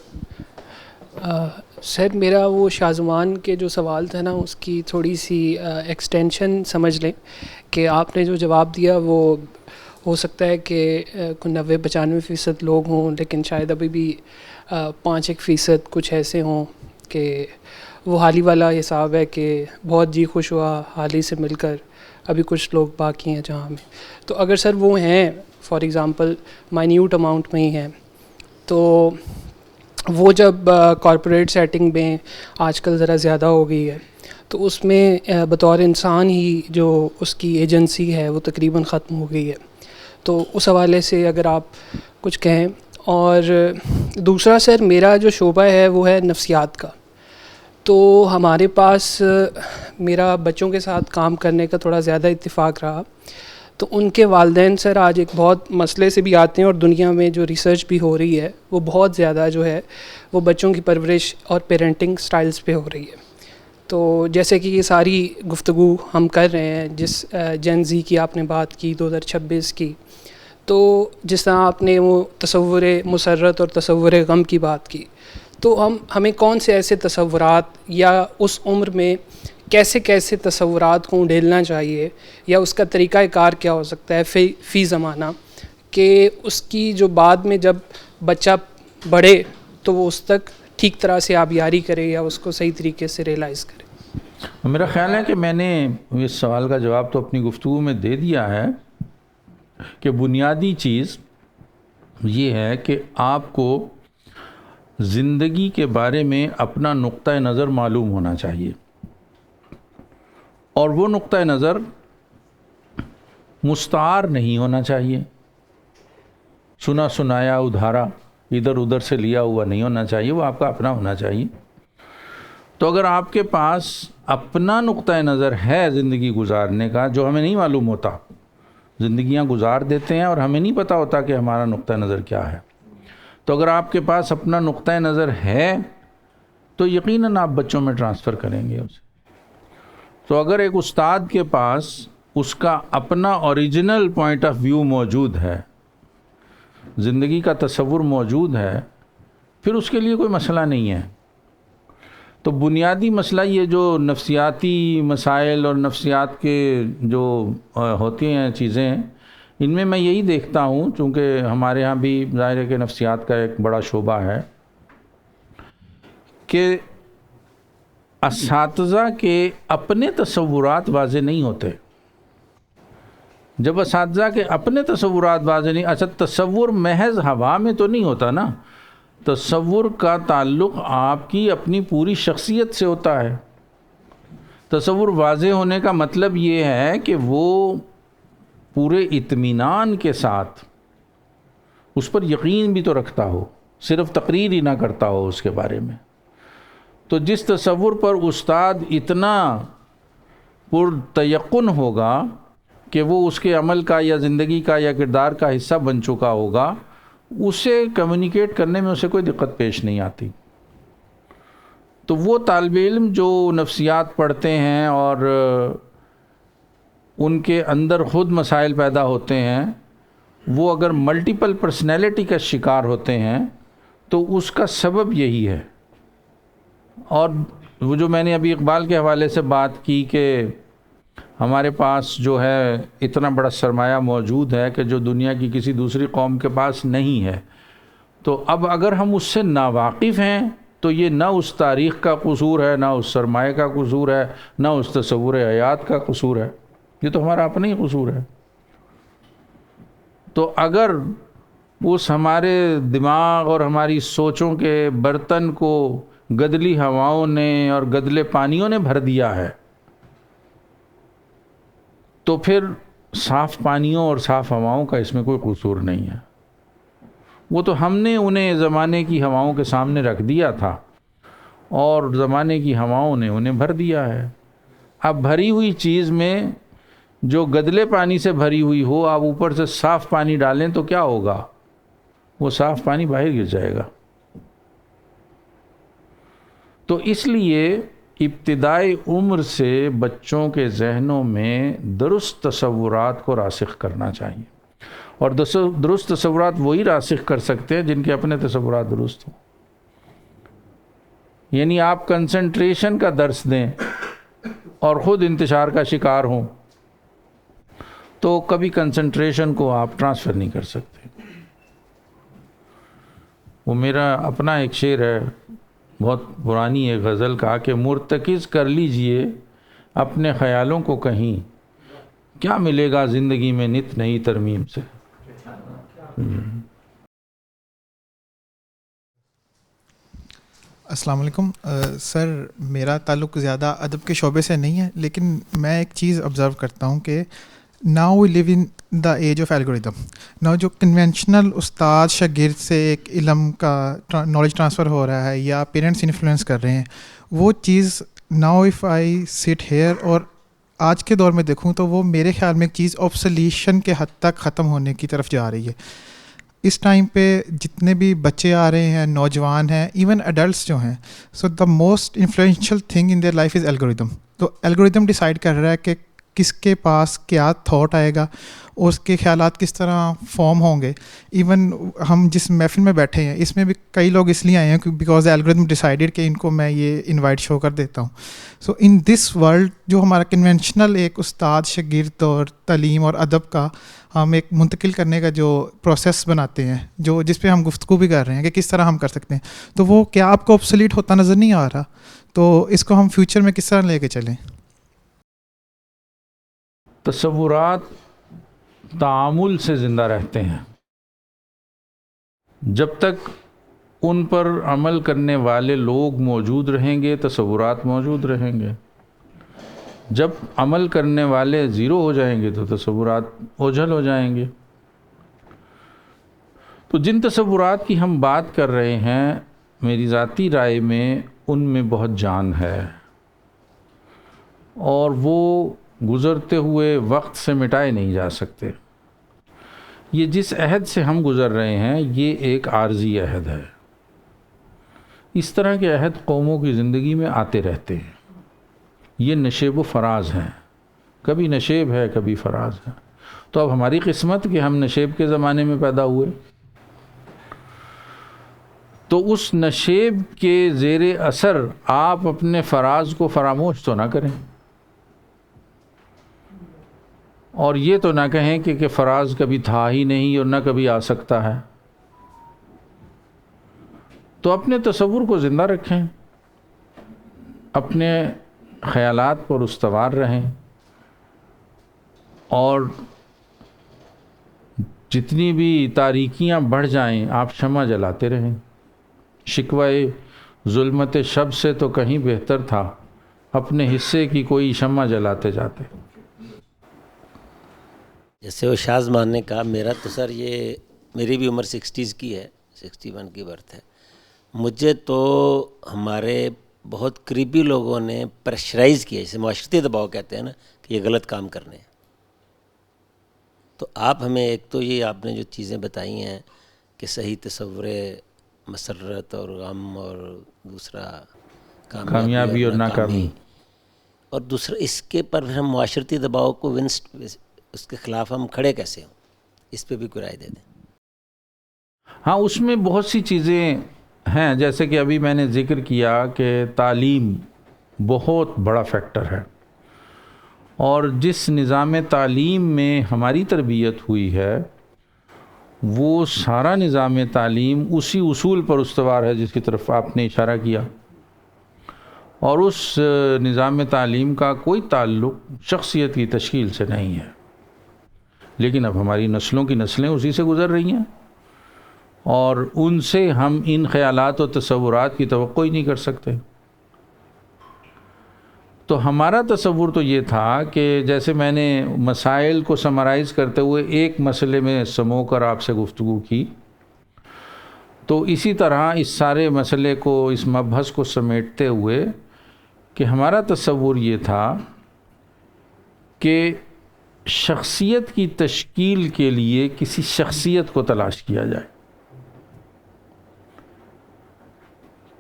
سر میرا وہ شاہزمان کے جو سوال تھا نا اس کی تھوڑی سی ایکسٹینشن سمجھ لیں کہ آپ نے جو جواب دیا وہ ہو سکتا ہے کہ 90-95% لوگ ہوں، لیکن شاید ابھی بھی 5-1% کچھ ایسے ہوں کہ وہ حالی والا حساب ہے کہ بہت جی خوش ہوا حالی سے مل کر، ابھی کچھ لوگ باقی ہیں جہاں میں. تو اگر سر وہ ہیں فار ایگزامپل مائنیوٹ اماؤنٹ میں ہی ہیں، تو وہ جب کارپوریٹ سیٹنگ میں آج کل ذرا زیادہ ہو گئی ہے تو اس میں بطور انسان ہی جو اس کی ایجنسی ہے وہ تقریباً ختم ہو گئی ہے. تو اس حوالے سے اگر آپ کچھ کہیں. اور دوسرا سر میرا جو شعبہ ہے وہ ہے نفسیات کا. تو ہمارے پاس میرا بچوں کے ساتھ کام کرنے کا تھوڑا زیادہ اتفاق رہا. تو ان کے والدین سر آج ایک بہت مسئلے سے بھی آتے ہیں، اور دنیا میں جو ریسرچ بھی ہو رہی ہے وہ بہت زیادہ جو ہے وہ بچوں کی پرورش اور پیرنٹنگ سٹائلز پہ ہو رہی ہے. تو جیسے کہ یہ ساری گفتگو ہم کر رہے ہیں، جس جین زی کی آپ نے بات کی 2026 کی، تو جس طرح آپ نے وہ تصور مسرت اور تصور غم کی بات کی، تو ہمیں کون سے ایسے تصورات یا اس عمر میں کیسے کیسے تصورات کو ڈھیلنا چاہیے، یا اس کا طریقہ کار کیا ہو سکتا ہے فی زمانہ، کہ اس کی جو بعد میں جب بچہ بڑھے تو وہ اس تک ٹھیک طرح سے آبیاری کرے یا اس کو صحیح طریقے سے ریئلائز کرے. میرا خیال ہے کہ میں نے اس سوال کا جواب تو اپنی گفتگو میں دے دیا ہے کہ بنیادی چیز یہ ہے کہ آپ کو زندگی کے بارے میں اپنا نقطہ نظر معلوم ہونا چاہیے، اور وہ نقطہ نظر مستعار نہیں ہونا چاہیے، سنا سنایا ادھارا ادھر ادھر سے لیا ہوا نہیں ہونا چاہیے، وہ آپ کا اپنا ہونا چاہیے. تو اگر آپ کے پاس اپنا نقطہ نظر ہے زندگی گزارنے کا جو ہمیں نہیں معلوم ہوتا، زندگیاں گزار دیتے ہیں اور ہمیں نہیں پتہ ہوتا کہ ہمارا نقطہ نظر کیا ہے، تو اگر آپ کے پاس اپنا نقطہ نظر ہے تو یقیناً آپ بچوں میں ٹرانسفر کریں گے اسے. تو اگر ایک استاد کے پاس اس کا اپنا اوریجنل پوائنٹ آف ویو موجود ہے، زندگی کا تصور موجود ہے، پھر اس کے لیے کوئی مسئلہ نہیں ہے. تو بنیادی مسئلہ یہ جو نفسیاتی مسائل اور نفسیات کے جو ہوتی ہیں چیزیں، ان میں یہی دیکھتا ہوں، چونکہ ہمارے ہاں بھی ظاہر ہے کہ نفسیات کا ایک بڑا شعبہ ہے، کہ اساتذہ کے اپنے تصورات واضح نہیں ہوتے. جب اساتذہ کے اپنے تصورات واضح نہیں، اچھا تصور محض ہوا میں تو نہیں ہوتا نا، تصور کا تعلق آپ کی اپنی پوری شخصیت سے ہوتا ہے. تصور واضح ہونے کا مطلب یہ ہے کہ وہ پورے اطمینان کے ساتھ اس پر یقین بھی تو رکھتا ہو، صرف تقریر ہی نہ کرتا ہو اس کے بارے میں. تو جس تصور پر استاد اتنا پرتیقن ہوگا کہ وہ اس کے عمل کا یا زندگی کا یا کردار کا حصہ بن چکا ہوگا، اسے کمیونیکیٹ کرنے میں اسے کوئی دقت پیش نہیں آتی. تو وہ طالب علم جو نفسیات پڑھتے ہیں اور ان کے اندر خود مسائل پیدا ہوتے ہیں، وہ اگر ملٹیپل پرسنالٹی کا شکار ہوتے ہیں تو اس کا سبب یہی ہے۔ اور وہ جو میں نے ابھی اقبال کے حوالے سے بات کی کہ ہمارے پاس جو ہے اتنا بڑا سرمایہ موجود ہے کہ جو دنیا کی کسی دوسری قوم کے پاس نہیں ہے، تو اب اگر ہم اس سے ناواقف ہیں تو یہ نہ اس تاریخ کا قصور ہے، نہ اس سرمایہ کا قصور ہے، نہ اس تصور حیات کا قصور ہے، یہ تو ہمارا اپنا ہی قصور ہے۔ تو اگر اس ہمارے دماغ اور ہماری سوچوں کے برتن کو گدلی ہواؤں نے اور گدلے پانیوں نے بھر دیا ہے، تو پھر صاف پانیوں اور صاف ہواؤں کا اس میں کوئی قصور نہیں ہے۔ وہ تو ہم نے انہیں زمانے کی ہواؤں کے سامنے رکھ دیا تھا اور زمانے کی ہواؤں نے انہیں بھر دیا ہے۔ اب بھری ہوئی چیز میں جو گدلے پانی سے بھری ہوئی ہو، آپ اوپر سے صاف پانی ڈالیں تو کیا ہوگا؟ وہ صاف پانی باہر گر جائے گا۔ تو اس لیے ابتدائی عمر سے بچوں کے ذہنوں میں درست تصورات کو راسخ کرنا چاہیے، اور درست تصورات وہی راسخ کر سکتے ہیں جن کے اپنے تصورات درست ہوں۔ یعنی آپ کنسنٹریشن کا درس دیں اور خود انتشار کا شکار ہوں تو کبھی کنسنٹریشن کو آپ ٹرانسفر نہیں کر سکتے۔ وہ میرا اپنا ایک شعر ہے، بہت پرانی ایک غزل کا، کہ مرتکز کر لیجئے اپنے خیالوں کو کہیں، کیا ملے گا زندگی میں نت نئی ترمیم سے۔ السلام علیکم سر، میرا تعلق زیادہ ادب کے شعبے سے نہیں ہے، لیکن میں ایک چیز آبزرو کرتا ہوں کہ now we live in the age of algorithm. Now جو کنونشنل استاد شاگرد سے ایک علم کا نالج ٹرانسفر ہو رہا ہے یا پیرنٹس انفلوئنس کر رہے ہیں، وہ چیز ناؤ اف آئی سٹ ہیئر اور آج کے دور میں دیکھوں تو وہ میرے خیال میں ایک چیز آبسلیشن کے حد تک ختم ہونے کی طرف جا رہی ہے۔ اس ٹائم پہ جتنے بھی بچے آ رہے ہیں، نوجوان ہیں، ایون ایڈلٹس جو ہیں، so the most influential thing in their life is algorithm. تو الگوریدم ڈیسائیڈ کر رہا ہے کہ کس کے پاس کیا تھاٹ آئے گا اور اس کے خیالات کس طرح فارم ہوں گے۔ ایون ہم جس محفل میں بیٹھے ہیں اس میں بھی کئی لوگ اس لیے آئے ہیں بیکاز الگوریدم ڈیسائیڈڈ کہ ان کو میں یہ انوائٹ شو کر دیتا ہوں۔ سو ان دس ورلڈ جو ہمارا کنونشنل ایک استاد شاگرد اور تعلیم اور ادب کا ہم ایک منتقل کرنے کا جو پروسیس بناتے ہیں، جو جس پہ ہم گفتگو بھی کر رہے ہیں کہ کس طرح ہم کر سکتے ہیں، تو وہ کیا آپ کو آبسولیٹ ہوتا نظر نہیں آ رہا؟ تو اس کو ہم فیوچر میں کس طرح لے کے چلیں؟ تصورات تعامل سے زندہ رہتے ہیں، جب تک ان پر عمل کرنے والے لوگ موجود رہیں گے تصورات موجود رہیں گے۔ جب عمل کرنے والے زیرو ہو جائیں گے تو تصورات اوجھل ہو جائیں گے۔ تو جن تصورات کی ہم بات کر رہے ہیں، میری ذاتی رائے میں ان میں بہت جان ہے، اور وہ گزرتے ہوئے وقت سے مٹائے نہیں جا سکتے۔ یہ جس عہد سے ہم گزر رہے ہیں یہ ایک عارضی عہد ہے۔ اس طرح کے عہد قوموں کی زندگی میں آتے رہتے ہیں، یہ نشیب و فراز ہیں، کبھی نشیب ہے کبھی فراز ہے۔ تو اب ہماری قسمت کہ ہم نشیب کے زمانے میں پیدا ہوئے، تو اس نشیب کے زیر اثر آپ اپنے فراز کو فراموش تو نہ کریں، اور یہ تو نہ کہیں کہ فراز کبھی تھا ہی نہیں اور نہ کبھی آ سکتا ہے۔ تو اپنے تصور کو زندہ رکھیں، اپنے خیالات پر استوار رہیں، اور جتنی بھی تاریکیاں بڑھ جائیں آپ شمع جلاتے رہیں۔ شکوہ ظلمت شب سے تو کہیں بہتر تھا اپنے حصے کی کوئی شمع جلاتے جاتے۔ جیسے وہ شازمان نے کہا، میرا تو سر یہ میری بھی عمر 60s کی ہے، 61 کی برتھ ہے۔ مجھے تو ہمارے بہت قریبی لوگوں نے پریشرائز کیا، جسے معاشرتی دباؤ کہتے ہیں نا، کہ یہ غلط کام کرنے ہیں۔ تو آپ ہمیں ایک تو یہ آپ نے جو چیزیں بتائی ہیں کہ صحیح تصور مسرت اور غم، اور دوسرا کامیابی اور ناکامی. اور دوسرا اس کے پر ہم معاشرتی دباؤ کو اس کے خلاف ہم کھڑے کیسے ہوں، اس پہ بھی کوئی رائے دے دیں. ہاں، اس میں بہت سی چیزیں ہیں، جیسے کہ ابھی میں نے ذکر کیا کہ تعلیم بہت بڑا فیکٹر ہے، اور جس نظام تعلیم میں ہماری تربیت ہوئی ہے وہ سارا نظام تعلیم اسی اصول پر استوار ہے جس کی طرف آپ نے اشارہ کیا، اور اس نظام تعلیم کا کوئی تعلق شخصیت کی تشکیل سے نہیں ہے. لیکن اب ہماری نسلوں کی نسلیں اسی سے گزر رہی ہیں، اور ان سے ہم ان خیالات و تصورات کی توقع ہی نہیں کر سکتے. تو ہمارا تصور تو یہ تھا کہ جیسے میں نے مسائل کو سمرائز کرتے ہوئے ایک مسئلے میں سمو کر آپ سے گفتگو کی، تو اسی طرح اس سارے مسئلے کو، اس مبحث کو سمیٹتے ہوئے کہ ہمارا تصور یہ تھا کہ شخصیت کی تشکیل کے لیے کسی شخصیت کو تلاش کیا جائے،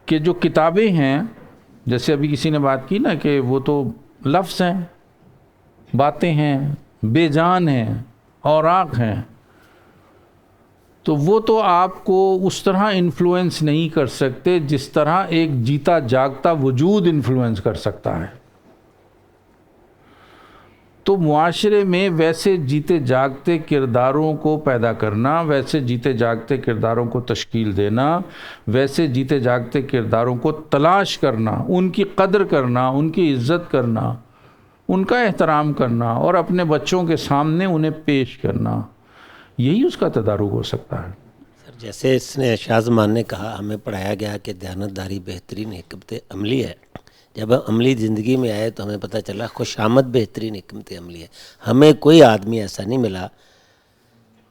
کہ جو کتابیں ہیں، جیسے ابھی کسی نے بات کی نا کہ وہ تو لفظ ہیں، باتیں ہیں، بے جان ہیں، اوراق ہیں، تو وہ تو آپ کو اس طرح انفلوئنس نہیں کر سکتے جس طرح ایک جیتا جاگتا وجود انفلوئنس کر سکتا ہے. تو معاشرے میں ویسے جیتے جاگتے کرداروں کو پیدا کرنا، ویسے جیتے جاگتے کرداروں کو تشکیل دینا، ویسے جیتے جاگتے کرداروں کو تلاش کرنا، ان کی قدر کرنا، ان کی عزت کرنا، ان کا احترام کرنا، اور اپنے بچوں کے سامنے انہیں پیش کرنا، یہی اس کا تدارک ہو سکتا ہے. سر، جیسے اس نے شاہزمان نے کہا، ہمیں پڑھایا گیا کہ دیانتداری بہترین حکمت عملی ہے. جب ہم عملی زندگی میں آئے تو ہمیں پتہ چلا خوش آمد بہترین حکمت عملی ہے. ہمیں کوئی آدمی ایسا نہیں ملا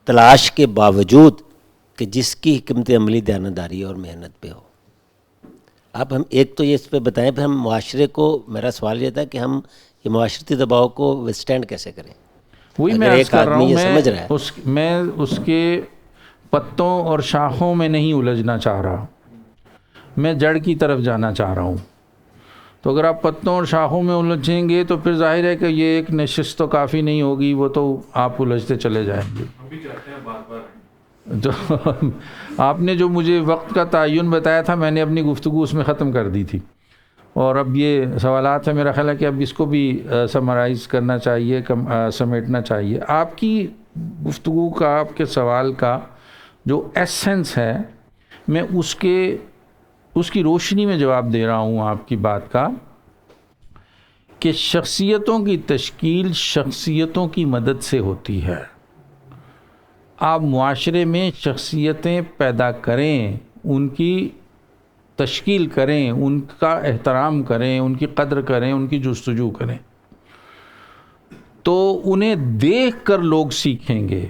تلاش کے باوجود کہ جس کی حکمت عملی دیانتداری اور محنت پہ ہو. اب ہم ایک تو یہ اس پہ بتائیں، پھر ہم معاشرے کو، میرا سوال یہ تھا کہ ہم یہ معاشرتی دباؤ کو وسٹینڈ کیسے کریں. وہی میں عرض کر رہا ہوں، میں اس کے پتوں اور شاخوں میں نہیں الجھنا چاہ رہا، میں جڑ کی طرف جانا چاہ رہا ہوں. تو اگر آپ پتوں اور شاخوں میں الجھیں گے تو پھر ظاہر ہے کہ یہ ایک نشست تو کافی نہیں ہوگی، وہ تو آپ الجھتے چلے جائیں گے. جو آپ نے جو مجھے وقت کا تعین بتایا تھا، میں نے اپنی گفتگو اس میں ختم کر دی تھی، اور اب یہ سوالات ہیں، میرا خیال ہے کہ اب اس کو بھی سمرائز کرنا چاہیے، سمیٹنا چاہیے. آپ کی گفتگو کا، آپ کے سوال کا جو ایسنس ہے، میں اس کی روشنی میں جواب دے رہا ہوں آپ کی بات کا، کہ شخصیتوں کی تشکیل شخصیتوں کی مدد سے ہوتی ہے. آپ معاشرے میں شخصیتیں پیدا کریں، ان کی تشکیل کریں، ان کا احترام کریں، ان کی قدر کریں، ان کی جستجو کریں، تو انہیں دیکھ کر لوگ سیکھیں گے.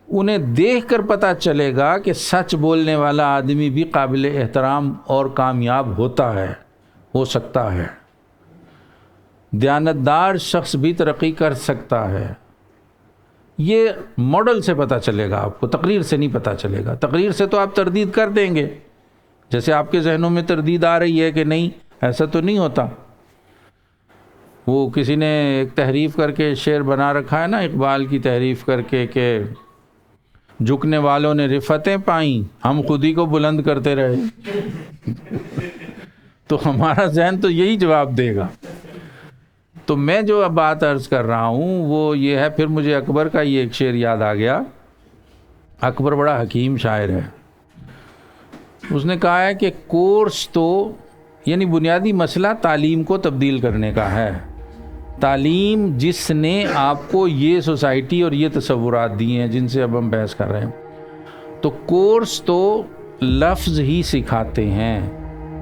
انہیں دیکھ کر پتہ چلے گا کہ سچ بولنے والا آدمی بھی قابل احترام اور کامیاب ہوتا ہے، ہو سکتا ہے. دیانتدار شخص بھی ترقی کر سکتا ہے. یہ ماڈل سے پتہ چلے گا آپ کو، تقریر سے نہیں پتہ چلے گا. تقریر سے تو آپ تردید کر دیں گے، جیسے آپ کے ذہنوں میں تردید آ رہی ہے کہ نہیں ایسا تو نہیں ہوتا. وہ کسی نے ایک تحریف کر کے شعر بنا رکھا ہے نا، اقبال کی تحریف کر کے، کہ جھکنے والوں نے رفتیں پائیں، ہم خود ہی کو بلند کرتے رہے. تو ہمارا ذہن تو یہی جواب دے گا. تو میں جو اب بات عرض کر رہا ہوں وہ یہ ہے، پھر مجھے اکبر کا یہ ایک شعر یاد آ گیا. اکبر بڑا حکیم شاعر ہے. اس نے کہا ہے کہ کورس تو، یعنی بنیادی مسئلہ تعلیم کو تبدیل کرنے کا ہے. تعلیم جس نے آپ کو یہ سوسائٹی اور یہ تصورات دی ہیں جن سے اب ہم بحث کر رہے ہیں، تو کورس تو لفظ ہی سکھاتے ہیں.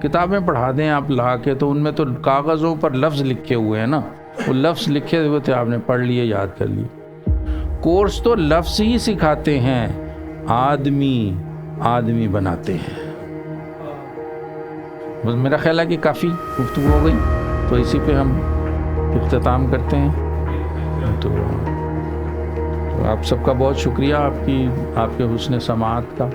کتابیں پڑھا دیں آپ لا کے، تو ان میں تو کاغذوں پر لفظ لکھے ہوئے ہیں نا، وہ لفظ لکھے ہوئے تھے، آپ نے پڑھ لیے، یاد کر لیے. کورس تو لفظ ہی سکھاتے ہیں، آدمی بناتے ہیں. بس میرا خیال ہے کہ کافی گفتگو ہو گئی، تو اسی پہ ہم اختتام کرتے ہیں. تو آپ سب کا بہت شکریہ، آپ کے حسن سماعت کا.